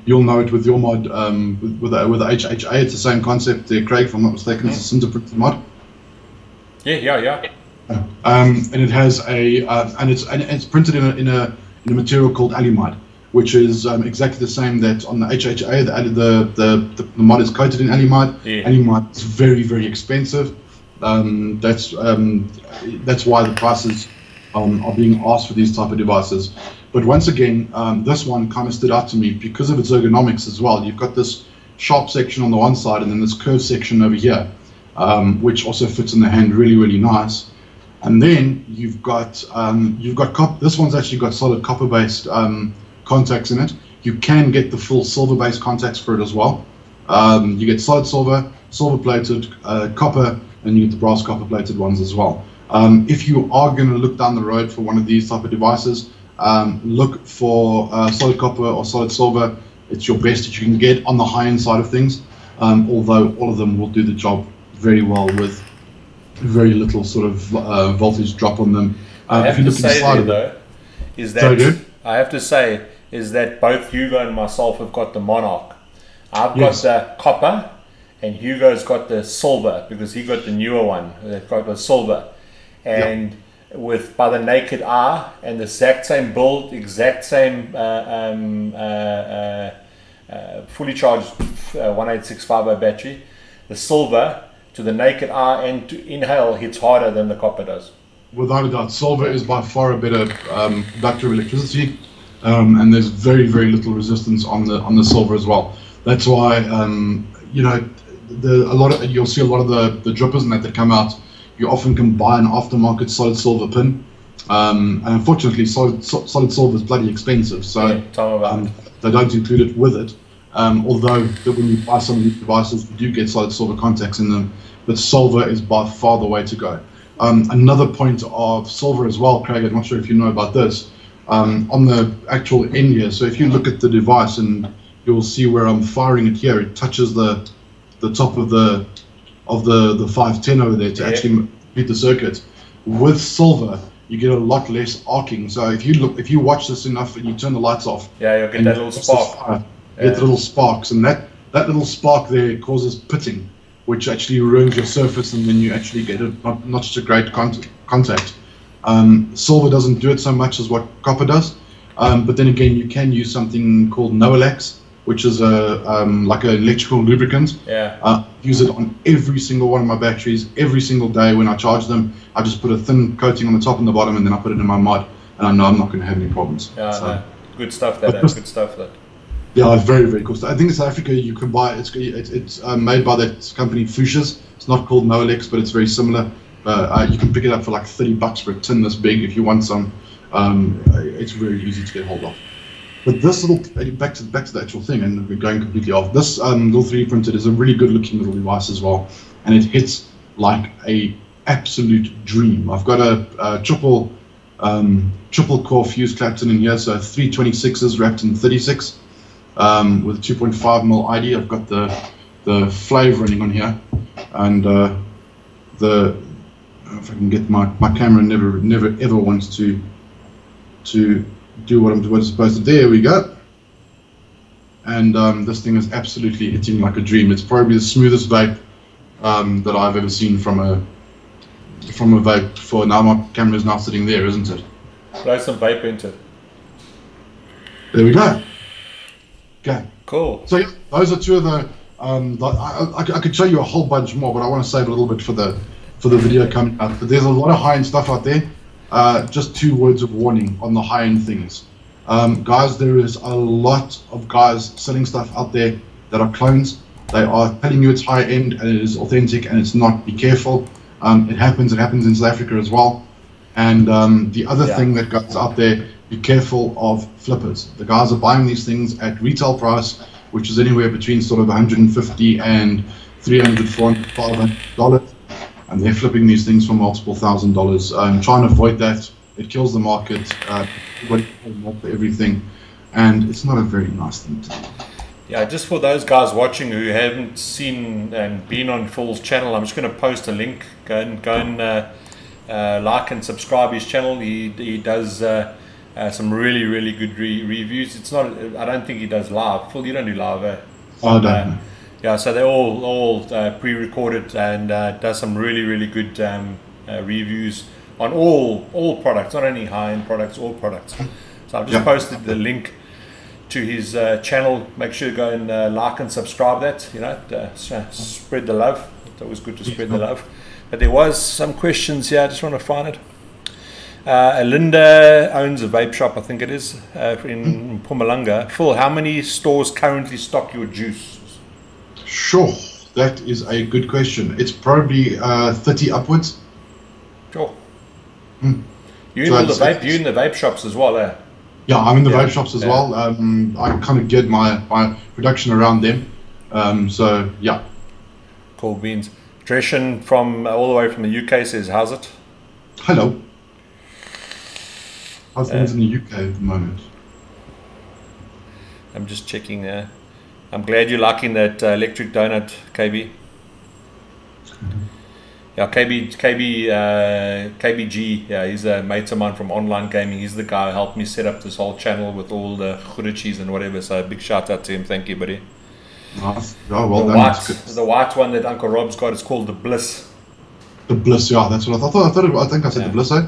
You'll know it with your mod, with the HHA. It's the same concept there, Craig, if I'm not mistaken. It's a sinter printing mod. Yeah. And it has and it's printed in a material called aluminide, which is exactly the same that on the HHA. The mod is coated in aluminide. Yeah. Aluminide is very, very expensive. That's why the prices are being asked for these type of devices. But once again, this one kind of stood out to me because of its ergonomics as well. You've got this sharp section on the one side and then this curved section over here, which also fits in the hand really, really nice. And then you've got this one's actually got solid copper-based contacts in it. You can get the full silver-based contacts for it as well. You get solid silver, silver-plated, copper, and you get the brass copper-plated ones as well. If you are going to look down the road for one of these type of devices, look for solid copper or solid silver. It's your best that you can get on the high-end side of things, although all of them will do the job very well with very little sort of voltage drop on them. I have to say is that both Hugo and myself have got the Monarch. I've got the copper, and Hugo's got the silver because he got the newer one. They've got the silver, and by the naked eye, and the exact same build, exact same fully charged 18650 battery. The silver, to the naked eye and to inhale, hits harder than the copper does. Without a doubt, silver is by far a better conductor of electricity, and there's very, very little resistance on the silver as well. That's why you'll see a lot of the drippers and that come out. You often can buy an aftermarket solid silver pin, and unfortunately, solid silver is bloody expensive, so they don't include it with it. Although when you buy some of these devices, you do get solid silver contacts in them, but silver is by far the way to go. Another point of silver as well, Craig, I'm not sure if you know about this, on the actual end here, so if you look at the device and you'll see where I'm firing it here, it touches the top of the 510 over there to actually complete the circuit. With silver, you get a lot less arcing, so if you watch this enough and you turn the lights off, you'll get that little spark. Get the little sparks, and that little spark there causes pitting, which actually ruins your surface, and then you actually get not such a great contact. Silver doesn't do it so much as what copper does, but then again, you can use something called Noalex, which is like an electrical lubricant. Yeah. Use it on every single one of my batteries every single day. When I charge them, I just put a thin coating on the top and the bottom, and then I put it in my mod, and I know I'm not going to have any problems. Yeah, so, no. Good stuff. Good stuff. That. Yeah, very, very cool. So I think in South Africa you can buy it's made by that company Fuchsia's. It's not called Noalex, but it's very similar. You can pick it up for like $30 for a tin this big if you want some. It's very easy to get hold of. But this little back to the actual thing, and we're going completely off. This little 3D printed is a really good looking little device as well, and it hits like a absolute dream. I've got a triple core fuse Clapton in here, so 326s wrapped in 36 with 2.5mm ID. I've got the Flave running on here, and if I can get my camera never ever wants to do what it's supposed to. There we go. And this thing is absolutely hitting like a dream. It's probably the smoothest vape that I've ever seen from a vape before. Now my camera is now sitting there, isn't it? Throw some vape into it. There we go. Okay. Cool. So yeah, those are two of the. I could show you a whole bunch more, but I want to save a little bit for the video coming out. But there's a lot of high-end stuff out there. Just 2 words of warning on the high-end things. Guys, there is a lot of guys selling stuff out there that are clones. They are telling you it's high-end and it is authentic, and it's not. Be careful. It happens in South Africa as well. And the other thing that guys out there, be careful of flippers. The guys are buying these things at retail price, which is anywhere between sort of $150 and $300, $400, $500. And they're flipping these things for multiple $1,000s. Trying to avoid that. It kills the market. Everybody pays more for everything, and it's not a very nice thing to do. Yeah, just for those guys watching who haven't seen and been on Phil's channel, I'm just going to post a link. Go and like and subscribe his channel. He does some really good reviews. It's not. I don't think he does live. Phil, you don't do live, eh? Oh, I don't know. Yeah, so they're all pre-recorded, and does some really good reviews on all products, not only high-end products, all products. So I've just posted the link to his channel. Make sure you go and like and subscribe that. You know, spread the love. It's always good to spread the love. But there was some questions here. I just want to find it. Linda owns a vape shop, I think it is, in Mpumalanga. Phil, how many stores currently stock your juice? Sure, that is a good question. It's probably 30 upwards. Sure. You in the vape shops as well, eh? Yeah, I'm in the vape shops as well. I kind of geared my production around them. So yeah. Cool beans. Dreshen from all the way from the UK says, how's it? Hello. How's things in the UK at the moment? I'm just checking there. I'm glad you're liking that electric donut, KB. Yeah, KBG, yeah, he's a mate of mine from online gaming. He's the guy who helped me set up this whole channel with all the churuchis and whatever. So big shout out to him. Thank you, buddy. Nice. Oh, well done. The white one that Uncle Rob's got is called the Bliss. The Bliss, yeah, that's what I thought. I think I said the Bliss, eh?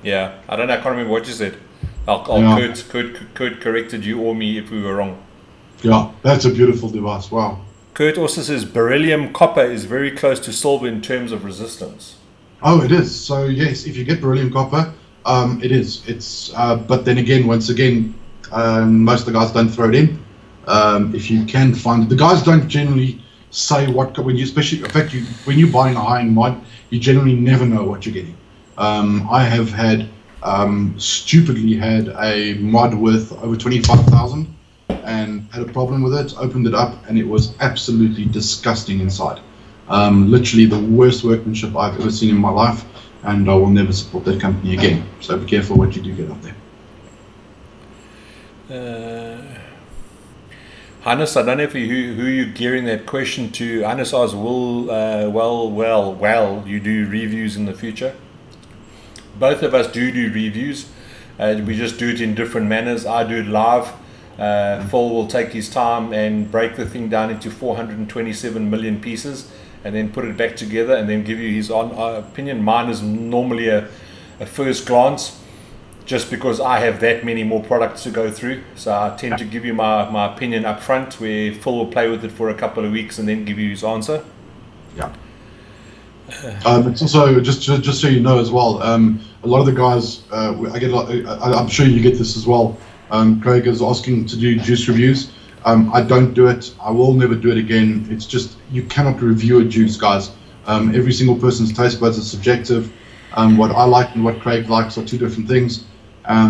Yeah, I don't know. I can't remember what you said. Kurt corrected you or me if we were wrong. Yeah, that's a beautiful device. Wow. Kurt also says beryllium copper is very close to silver in terms of resistance. Oh, it is. So yes, if you get beryllium copper, it is. It's but then again, once again, most of the guys don't throw it in. If you can find it, the guys don't generally say what when you, especially in fact, when you're buying a high-end mod, you generally never know what you're getting. I have had stupidly had a mod worth over 25,000. And had a problem with it, opened it up, and it was absolutely disgusting inside. Literally the worst workmanship I've ever seen in my life, and I will never support that company again. So be careful what you do get out there. Hannes, I don't know who you're gearing that question to. Hannes asks, will you do reviews in the future? Both of us do reviews. We just do it in different manners. I do it live. Phil will take his time and break the thing down into 427 million pieces, and then put it back together, and then give you his opinion. Mine is normally a first glance, just because I have that many more products to go through. So I tend to give you my opinion up front, where Phil will play with it for a couple of weeks and then give you his answer. Yeah. It's also, just so you know as well, a lot of the guys, I get a lot, I'm sure you get this as well. Craig is asking to do juice reviews. I don't do it. I will never do it again. It's just, you cannot review a juice, guys. Every single person's taste buds is subjective. What I like and what Craig likes are two different things.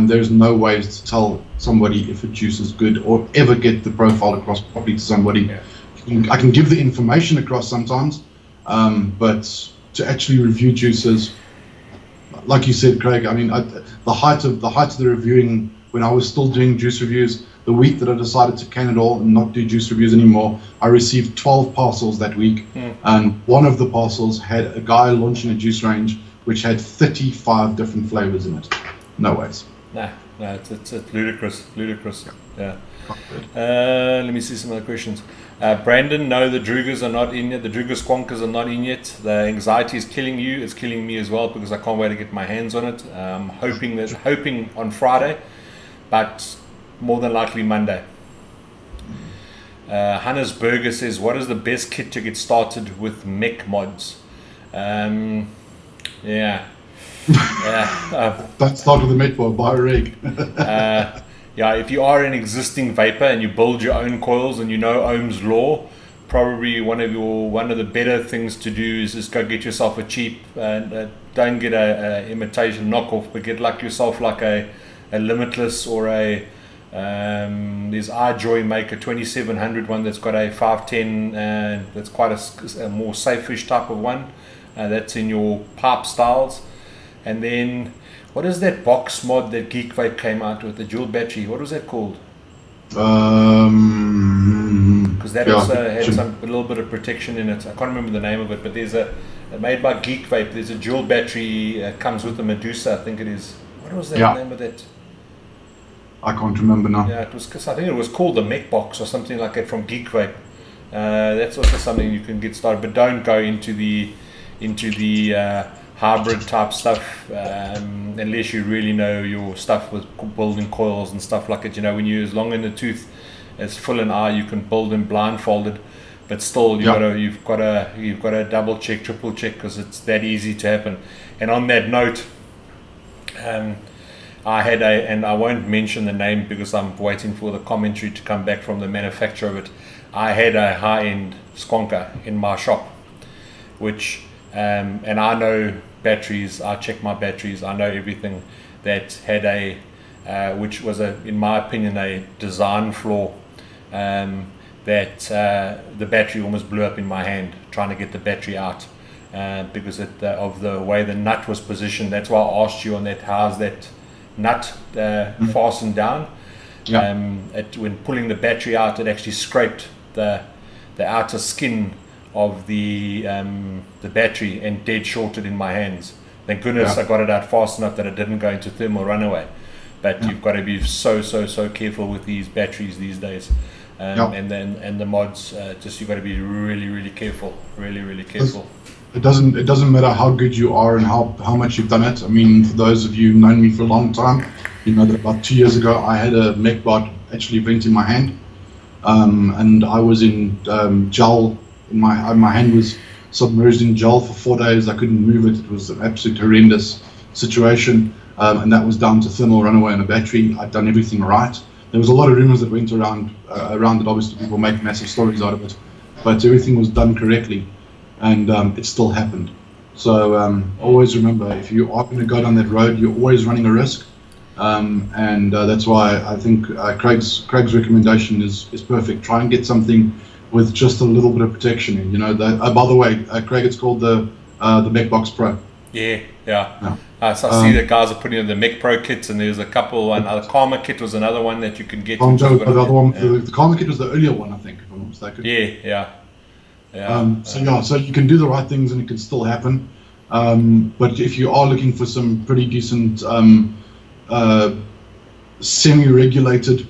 There's no ways to tell somebody if a juice is good, or ever get the profile across properly to somebody. Yeah. I can give the information across sometimes, but to actually review juices, like you said, Craig, I mean, the height of the reviewing, when I was still doing juice reviews, the week that I decided to can it all and not do juice reviews anymore, I received 12 parcels that week, and one of the parcels had a guy launching a juice range which had 35 different flavors in it. No ways. No, it's ludicrous. Yeah. Let me see some other questions. Brandon, no, the Drugers are not in yet. The Druger Squonkers are not in yet. The anxiety is killing you. It's killing me as well, because I can't wait to get my hands on it. Hoping on Friday, but more than likely Monday. Hannes Berger says, what is the best kit to get started with mech mods? Yeah. Don't start with a mech mod, buy a rig. Yeah, if you are an existing vapor and you build your own coils and you know Ohm's law, probably one of the better things to do is just go get yourself a cheap, don't get a imitation knockoff, but get like yourself like a Limitless, or a there's iJoy make a 2700 one that's got a 510, that's quite a more safe-ish type of one, that's in your pipe styles. And then what is that box mod that Geek Vape came out with, the dual battery? What was that called? Because that also had a little bit of protection in it. I can't remember the name of it, but there's made by Geek Vape. There's a dual battery, comes with a Medusa, I think it is. What was that name of that? I can't remember now. Yeah, it was, cause I think it was called the Mech Box or something like that from Geek Vape. That's also something you can get started, but don't go into the hybrid type stuff unless you really know your stuff with building coils and stuff like it. You know, when you're as long in the tooth as Phil and I, you can build them blindfolded, but still you've got to double check, triple check, because it's that easy to happen. And on that note, I had and I won't mention the name because I'm waiting for the commentary to come back from the manufacturer of it. I had a high-end Squonker in my shop, which and I know batteries, I check my batteries, I know everything, that had which was in my opinion a design flaw, that the battery almost blew up in my hand trying to get the battery out, because of the way the nut was positioned. That's why I asked you on that, how's that nut fastened down. When pulling the battery out, it actually scraped the outer skin of the battery and dead shorted in my hands. Thank goodness I got it out fast enough that it didn't go into thermal runaway. But you've got to be so careful with these batteries these days, and the mods. Just you've got to be really careful, really careful. It doesn't matter how good you are and how much you've done it. I mean, for those of you who've known me for a long time, you know that about 2 years ago I had a MechBot actually vent in my hand, and I was in gel. My hand was submerged in gel for 4 days. I couldn't move it. It was an absolute horrendous situation, and that was down to thermal runaway on a battery. I'd done everything right. There was a lot of rumors that went around it. Obviously, people make massive stories out of it, but everything was done correctly, and it still happened. So always remember, if you are going to go down that road, you're always running a risk, and that's why I think Craig's recommendation is perfect. Try and get something with just a little bit of protection in. You know, by the way, Craig, it's called the Mech Box Pro. Yeah. So I see that guys are putting in the Mech Pro kits, and there's a couple. Another Karma kit was another one that you can get. The Karma kit was the earlier one, I think, if I'm not mistaken. Yeah. So you can do the right things and it can still happen. But if you are looking for some pretty decent semi-regulated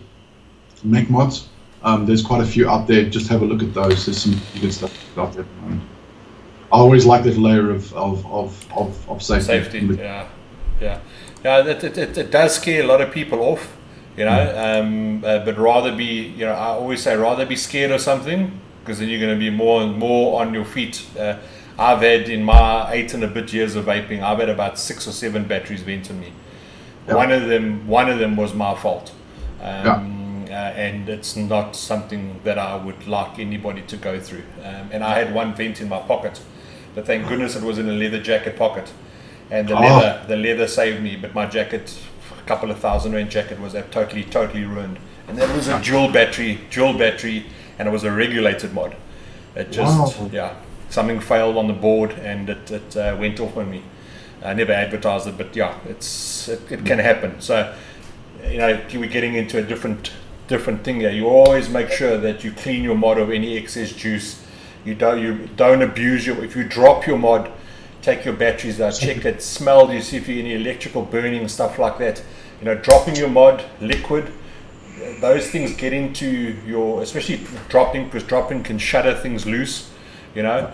make mods. There's quite a few out there. Just have a look at those. There's some good stuff out there at the moment. I always like that layer of safety. Yeah. It does scare a lot of people off, you know. But rather be, you know, I always say rather be scared of something, because then you're going to be more and more on your feet. I've had, in my 8 and a bit years of vaping, I've had about 6 or 7 batteries bent on me. Yeah. One of them was my fault. And it's not something that I would like anybody to go through. And I had one vent in my pocket, but thank goodness it was in a leather jacket pocket, and the leather saved me. But my jacket, a couple of £1,000 jacket, was totally ruined. And that was a dual battery, and it was a regulated mod. It just something failed on the board, and it went off on me. I never advertised it, but yeah, it can happen. So, you know, we're getting into a different thing here. You always make sure that you clean your mod of any excess juice. You don't abuse if you drop your mod, take your batteries out, check it, smell, you see if you any electrical burning, stuff like that. You know, dropping your mod, liquid, those things get into your, especially dropping, because dropping can shatter things loose, you know.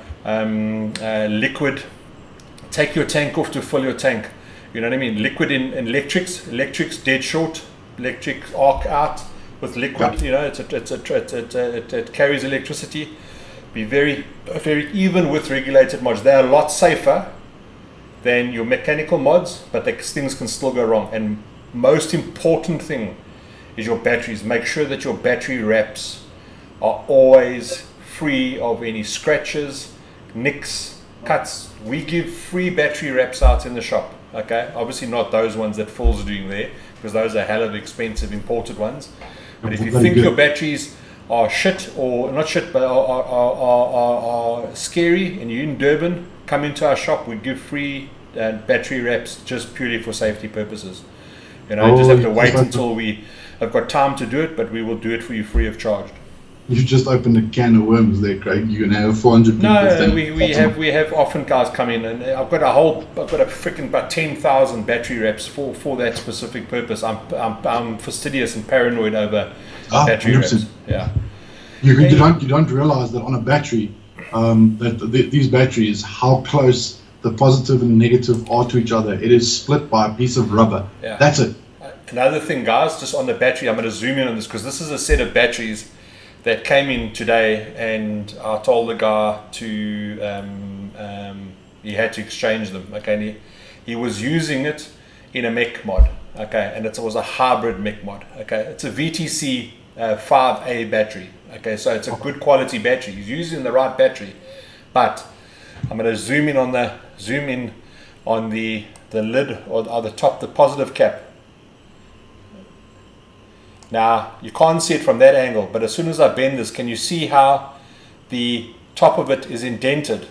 Liquid, take your tank off to fill your tank, you know what I mean. Liquid in electrics dead short, electric arc out with liquid, you know, it carries electricity. Be very even with regulated mods. They are a lot safer than your mechanical mods, but things can still go wrong. And most important thing is your batteries. Make sure that your battery wraps are always free of any scratches, nicks, cuts. We give free battery wraps out in the shop. Okay, obviously not those ones that Phil's doing there, because those are hell of expensive imported ones. But if you think your batteries are shit, or not shit, but are scary, and you're in Durban, come into our shop. We give free battery wraps just purely for safety purposes. You know, you just have to wait until we have got time to do it, but we will do it for you free of charge. You just opened a can of worms there, Craig. You're gonna have 400 people. No, we have often guys come in, and I've got a freaking about 10,000 battery wraps for that specific purpose. I'm fastidious and paranoid over battery 100%. wraps. Yeah. You don't realize that on a battery, these batteries, how close the positive and negative are to each other. It is split by a piece of rubber. Yeah. That's it. Another thing, guys, just on the battery, I'm going to zoom in on this, because this is a set of batteries that came in today, and I told the guy to he had to exchange them. Okay, and he was using it in a mech mod. Okay, and it was a hybrid mech mod. Okay, it's a VTC 5A battery. Okay, so it's a good quality battery. He's using the right battery, but I'm going to zoom in on the lid, or the top, the positive cap. Now, you can't see it from that angle, but as soon as I bend this, can you see how the top of it is indented?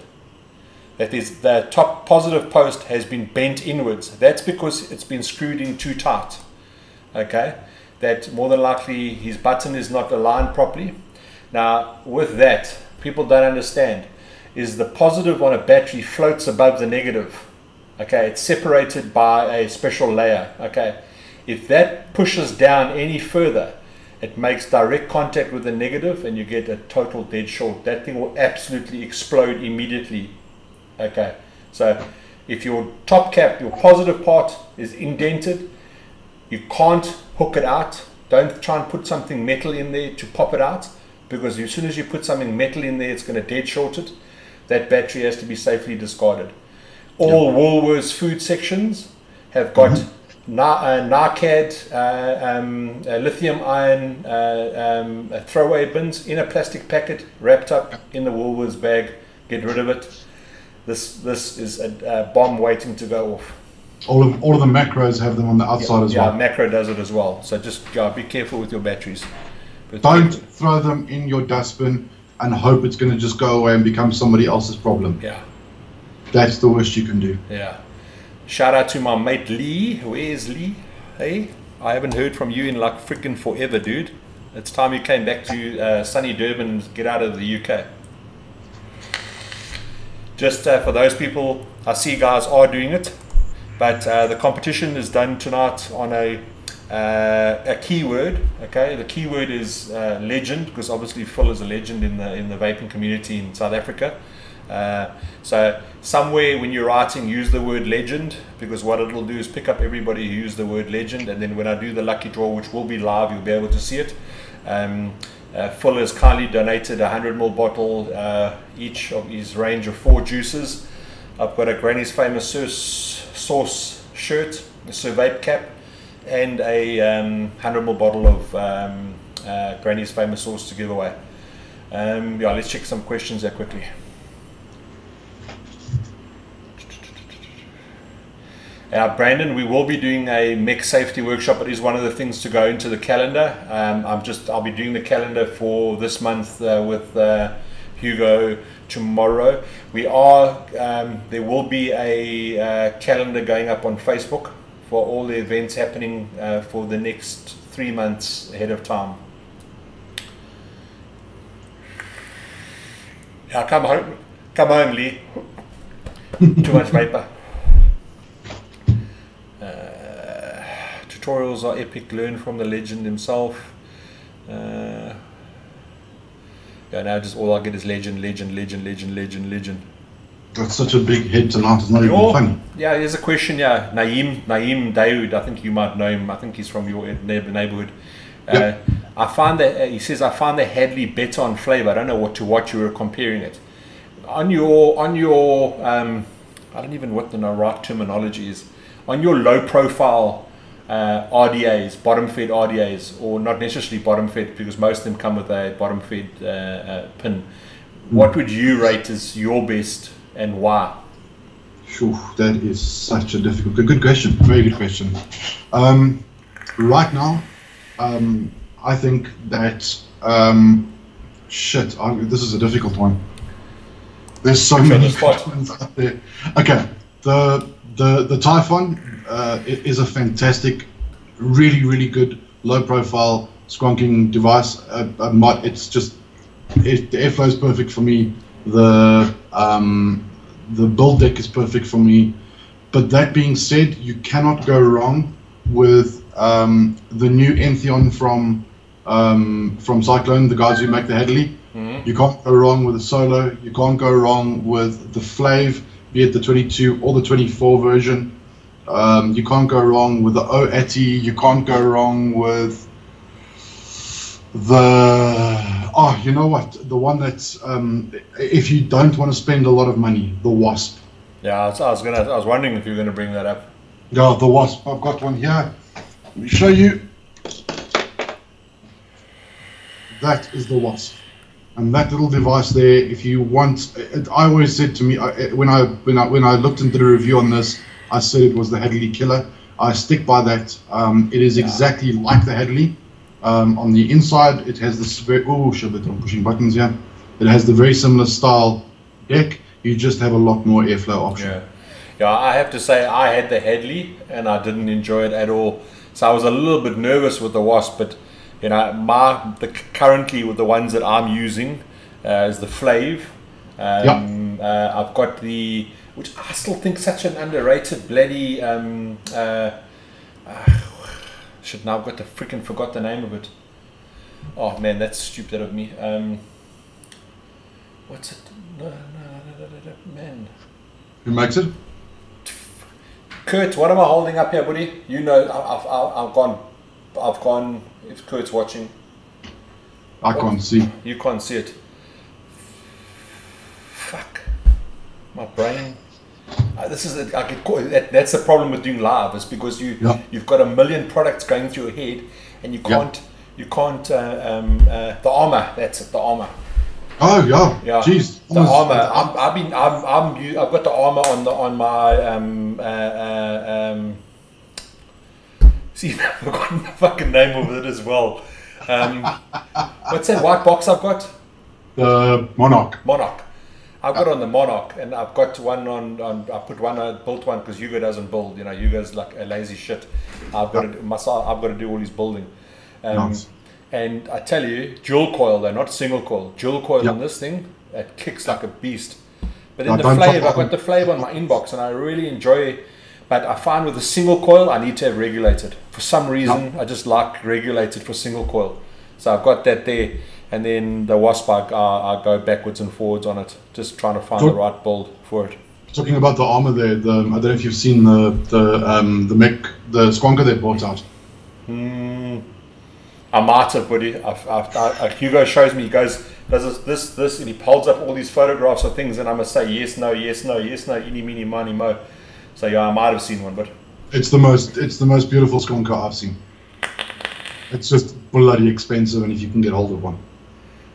That is, the top positive post has been bent inwards. That's because it's been screwed in too tight. Okay, that more than likely his button is not aligned properly. Now, with that, people don't understand is the positive on a battery floats above the negative. Okay, it's separated by a special layer. Okay. If that pushes down any further, it makes direct contact with the negative, and you get a total dead short. That thing will absolutely explode immediately. Okay, so if your top cap, your positive part is indented, you can't hook it out. Don't try and put something metal in there to pop it out, because as soon as you put something metal in there, it's going to dead short it. That battery has to be safely discarded. All Woolworths food sections have got NARCAD, lithium ion throwaway bins in a plastic packet, wrapped up in the Woolworths bag. Get rid of it. This is a bomb waiting to go off. All of the macros have them on the outside as well. Yeah, macro does it as well. So just be careful with your batteries. Don't throw them in your dustbin and hope it's going to just go away and become somebody else's problem. Yeah, that's the worst you can do. Yeah. Shout out to my mate Lee. Where's Lee? Hey, I haven't heard from you in like freaking forever, dude. It's time you came back to sunny Durban and get out of the UK. Just for those people, I see guys are doing it, but the competition is done tonight on a a keyword. Okay, the keyword is legend, because obviously Phil is a legend in the vaping community in South Africa. So somewhere when you're writing, use the word legend, because what it'll do is pick up everybody who used the word legend, and then when I do the lucky draw, which will be live, you'll be able to see it. Phil has kindly donated a 100ml bottle, each of his range of 4 juices. I've got a Granny's Famous Sauce shirt, a Sir Vape cap, and a 100ml bottle of Granny's Famous Sauce to give away. Yeah, let's check some questions there quickly. Brandon, we will be doing a mech safety workshop. It is one of the things to go into the calendar. I'll be doing the calendar for this month with Hugo tomorrow. We are there will be a calendar going up on Facebook for all the events happening for the next 3 months ahead of time. Yeah, come home, Lee. Too much vapor. Tutorials are epic. Learn from the legend himself. Yeah, now just all I get is legend. That's such a big head tonight. It's not even funny. Yeah, here's a question. Yeah, Naeem Daoud. I think you might know him. I think he's from your neighborhood. Yep. I find that he says I find the Hadley better on flavor. I don't know what you were comparing it. On your I don't even know what the right terminology is. On your low profile RDAs, bottom fed RDAs, or not necessarily bottom fed, because most of them come with a bottom fed pin. What would you rate as your best and why? Sure, that is such a good question. Very good question. Right now, I think that this is a difficult one. There's so many ones out there. Okay, the Typhon is a fantastic, really good low profile squonking device. The airflow is perfect for me. The build deck is perfect for me. But that being said, you cannot go wrong with the new Entheon from Cyclone, the guys who make the Hadley. Mm-hmm. You can't go wrong with the Solo. You can't go wrong with the Flav, be it the 22 or the 24 version. You can't go wrong with the OATI. You can't go wrong with you know what? The one that's if you don't want to spend a lot of money, the Wasp. Yeah, I was wondering if you were gonna bring that up. Yeah, the Wasp. I've got one here. Let me show you. That is the Wasp, and that little device there. If you want, I always said to me when I looked into the review on this, I said it was the Hadley killer. I stick by that. It is exactly like the Hadley. On the inside, it has this very I'm pushing buttons here. It has the very similar style deck. You just have a lot more airflow option. Yeah. I have to say I had the Hadley and I didn't enjoy it at all. So I was a little bit nervous with the Wasp, but you know, currently with the ones that I'm using is the Flav. I've got which I still think such an underrated bloody shit, now I've got forgot the name of it. Oh man, that's stupid of me. What's it? No, man. Who makes it? Kurt, what am I holding up here, buddy? You know, I've gone. If Kurt's watching, I can't see. You can't see it. Fuck, my brain. This is that's the problem with doing live, is because you've got a million products going through your head, and you can't the armor. That's it, the armor. Oh yeah. Jeez. The armor. I've got the armor on my see, I've forgotten the fucking name of it as well. What's that white box I've got? The Monarch. I've got on the Monarch, and I've got one on I built one because Hugo doesn't build. You know, Hugo's like a lazy shit. I've got to do all his building. Nice. And I tell you, dual coil though, not single coil. Dual coil on this thing, it kicks like a beast. But then the Flav, I've got the Flav on my inbox, and I really enjoy But I find with a single coil, I need to have regulated. For some reason, I just like regulated for single coil. So I've got that there. And then the wasp, I go backwards and forwards on it, just trying to find the right build for it. Talking about the armor there, I don't know if you've seen the Squonker they brought out. I might have, buddy. Hugo shows me, he goes, does this, and he holds up all these photographs of things, and I must say yes, no, yes, no, yes, no, eeny, meeny, miny, mo. So yeah, I might have seen one, but it's the most beautiful Squonker I've seen. It's just bloody expensive, and if you can get hold of one.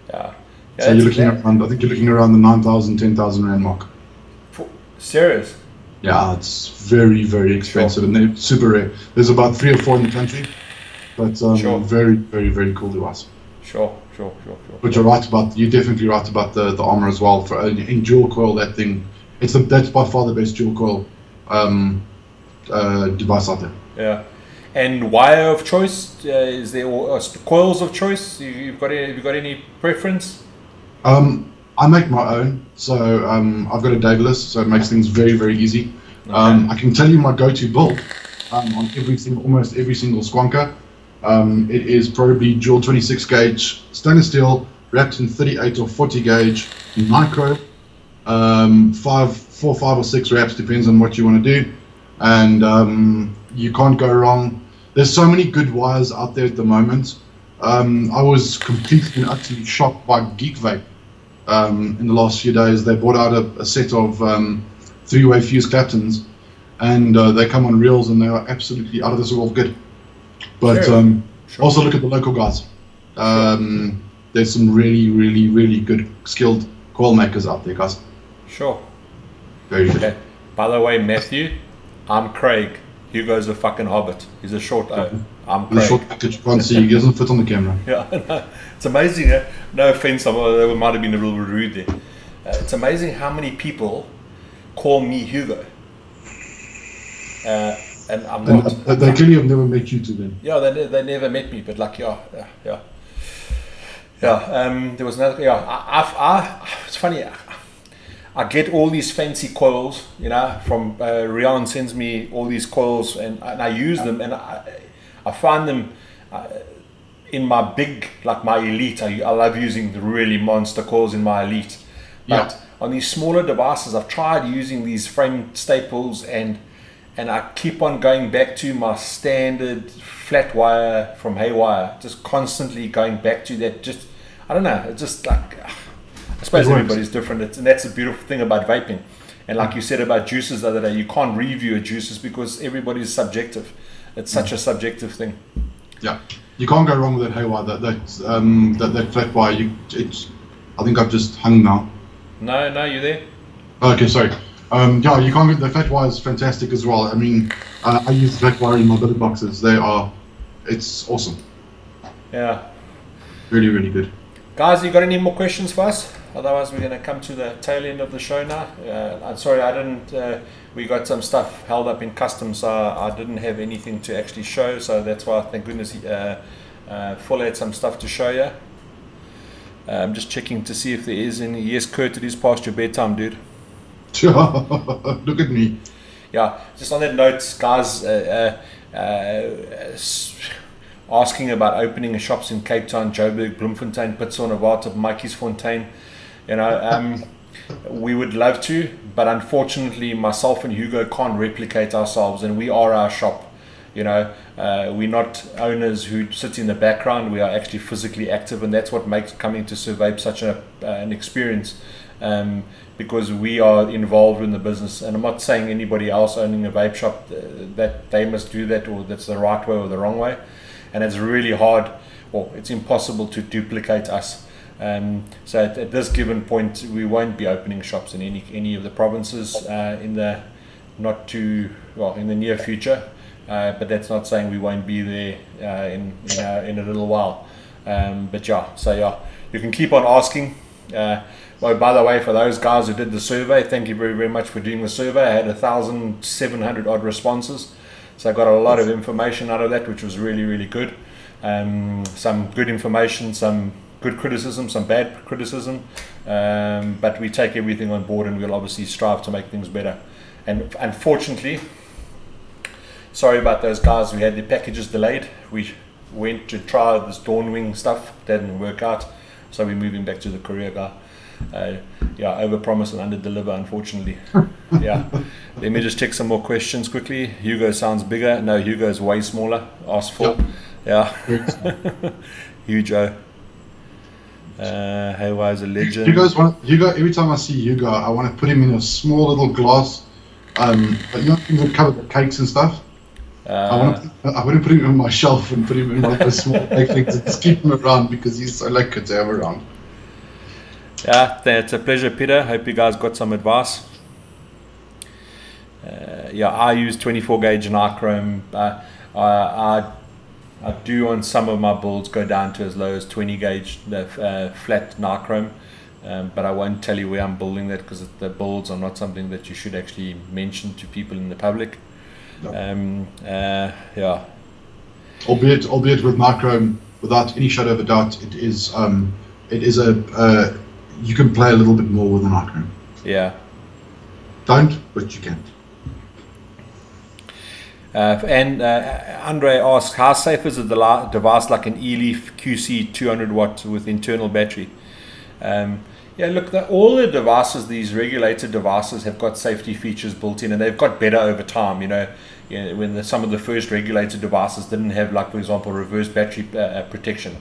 Yeah. So you're looking around. I think you're looking around the 9,000, 10,000 rand mark. Serious? Yeah, it's very, very expensive, and they're super rare. There's about 3 or 4 in the country, but very, very, very cool device. Sure. But you're definitely right about the armor as well. For in dual coil, that thing, that's by far the best dual coil device out there. Yeah. And wire of choice, is there coils of choice? Have you got any preference? I make my own, so I've got a Daedalus, so it makes things very, very easy. Okay. I can tell you my go-to build on almost every single Squonker. It is probably dual 26 gauge stainless steel, wrapped in 38 or 40 gauge micro, 4, 5 or 6 wraps, depends on what you want to do, and you can't go wrong. There's so many good wires out there at the moment. I was completely and utterly shocked by Geek Vape. In the last few days, they brought out a set of 3-way fuse Claptons, and they come on reels, and they are absolutely out of this world good. But sure. Also look at the local guys. There's some really, really, really good skilled coil makers out there, guys. Sure. Very good. Okay. By the way, Matthew, I'm Craig. Hugo's a fucking hobbit. He's a short O. I'm Craig. The short package you can't see. He doesn't fit on the camera. Yeah, no, it's amazing. No offense, that might have been a little rude there. It's amazing how many people call me Hugo. And I'm not. They clearly have never met you two then. Yeah, they never met me, but like, yeah. There was another. Yeah, it's funny. I get all these fancy coils, from Rian sends me all these coils, and I use them, and I find them in my big, like my Elite. I love using the really monster coils in my Elite. But on these smaller devices, I've tried using these frame staples, and I keep on going back to my standard flat wire from Haywire, just constantly going back to that. Just, I don't know, it's just like, I suppose everybody's different, and that's the beautiful thing about vaping. And like you said about juices the other day, you can't review a juices because everybody's subjective. It's such a subjective thing. Yeah, you can't go wrong with that Haywire. That flat wire. I think I've just hung now. No, you there? Okay, sorry. Yeah, you can't. The flat wire is fantastic as well. I mean, I use the flat wire in my billet boxes. It's awesome. Yeah. Really, really good. Guys, you got any more questions for us? Otherwise, we're going to come to the tail end of the show now. I'm sorry, I didn't. We got some stuff held up in customs, so I didn't have anything to actually show. So that's why, thank goodness, Full had some stuff to show you. I'm just checking to see if there is any. Yes, Kurt, it is past your bedtime, dude. Look at me. Yeah, just on that note, guys, asking about opening shops in Cape Town, Joburg, Bloemfontein, Pittsburgh, Mikey's Fontaine. We would love to, but unfortunately myself and Hugo can't replicate ourselves, and we are our shop. We're not owners who sit in the background. We are actually physically active, and that's what makes coming to Sir Vape such an experience, because we are involved in the business. And I'm not saying anybody else owning a vape shop that they must do that, or that's the right way or the wrong way. And it's really hard, or it's impossible to duplicate us. So at this given point, we won't be opening shops in any of the provinces in the near future. But that's not saying we won't be there in a little while. But yeah, you can keep on asking. Well, by the way, for those guys who did the survey, thank you very, very much for doing the survey. I had 1,700 odd responses. So I got a lot of information out of that, which was really, really good. Some good information, some good criticism, some bad criticism. But we take everything on board, and we'll obviously strive to make things better. And unfortunately, sorry about those guys. We had the packages delayed. We went to try this Dawnwing stuff, didn't work out, so we're moving back to the courier guy. Yeah, overpromise and underdeliver, unfortunately. Yeah, let me just check some more questions quickly. Hugo sounds bigger. No, Hugo's way smaller. Ask for. Yep. Yeah. Hugo. Hey, why is a legend? Hugo. Every time I see Hugo, I want to put him in a small little glass. But you know, things that cover the cakes and stuff. I want to put him on my shelf and put him in one of those small cake things and just keep him around because he's so lekker to have around. Yeah, it's a pleasure, Peter. Hope you guys got some advice. Yeah, I use 24 gauge nichrome. I do on some of my builds go down to as low as 20 gauge flat nichrome, but I won't tell you where I'm building that because the builds are not something that you should actually mention to people in the public. No. Yeah. Albeit with nichrome, without any shadow of a doubt, it is a you can play a little bit more with the nichrome. Yeah. Don't, but you can. And Andre asks, how safe is a device like an eLeaf QC 200 watt with internal battery? Yeah, look, all the devices, these regulated devices, have got safety features built in, and they've got better over time. You know when some of the first regulated devices didn't have, like, for example, reverse battery protection.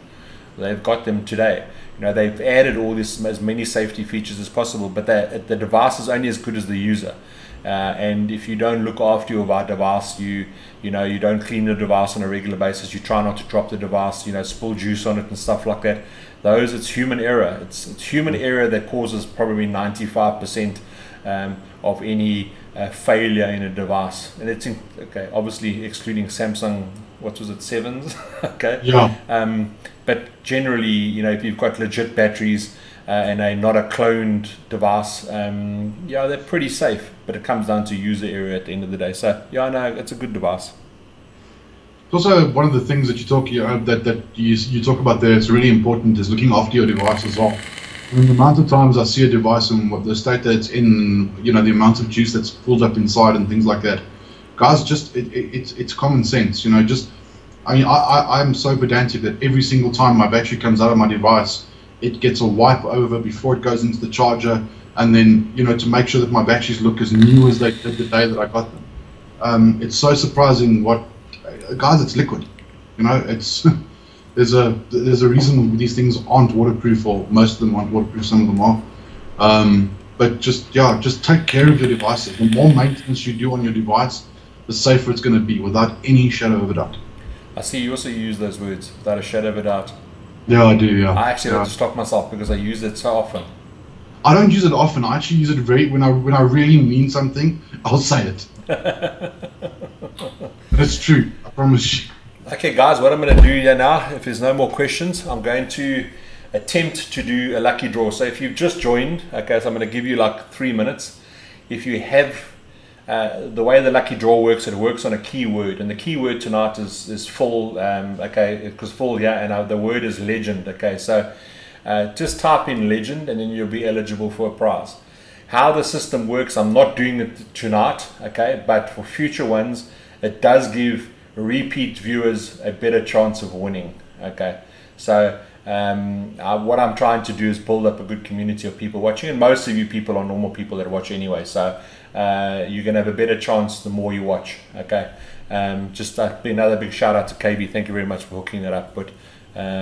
They've got them today. You know, they've added all this, as many safety features as possible, but the device is only as good as the user. And if you don't look after your device, you don't clean the device on a regular basis, you try not to drop the device, spill juice on it and stuff like that. It's human error. It's human error that causes probably 95% of any failure in a device. And it's okay, obviously excluding Samsung, what was it, 7s? Okay. Yeah. But generally, if you've got legit batteries and not a cloned device, yeah, they're pretty safe. But it comes down to user error at the end of the day. So yeah, no, it's a good device. It's also one of the things that you talk about there. It's really important is looking after your device as well. And the amount of times I see a device and what the state that it's in, the amount of juice that's pulled up inside and things like that. Guys, it's common sense. I'm so pedantic that every single time my battery comes out of my device, it gets a wipe over before it goes into the charger, and then to make sure that my batteries look as new as they did the day that I got them. It's so surprising guys, it's liquid. It's there's a reason these things aren't waterproof, or most of them aren't waterproof, some of them are. But just take care of your devices. The more maintenance you do on your device, the safer it's going to be, without any shadow of a doubt. I see you also use those words, without a shadow of a doubt. Yeah, I do, yeah. I actually have to stop myself because I use it so often. I don't use it often. I actually use it when I really mean something, I'll say it. That's true, I promise you. Okay, guys, what I'm going to do here now, if there's no more questions, I'm going to attempt to do a lucky draw. So if you've just joined, okay, so I'm going to give you like 3 minutes. If you have the way the lucky draw works, it works on a keyword, and the keyword tonight is full. Okay, because full, yeah, and the word is legend. Okay, so just type in legend, and then you'll be eligible for a prize. How the system works, I'm not doing it tonight, okay, but for future ones, it does give repeat viewers a better chance of winning. Okay, so what I'm trying to do is build up a good community of people watching, and most of you people are normal people that watch anyway, so you're going to have a better chance the more you watch. Okay, just another big shout out to KB. Thank you very much for hooking that up, but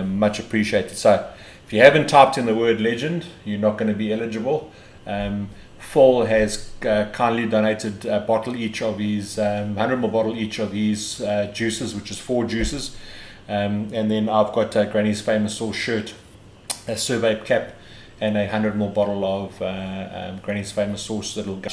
much appreciated. So if you haven't typed in the word legend, you're not going to be eligible. Phil has kindly donated a bottle each of his 100ml bottle each of these juices, which is 4 juices, and then I've got Granny's Famous Sauce shirt, a survey cap, and a 100ml bottle of Granny's Famous Sauce that'll go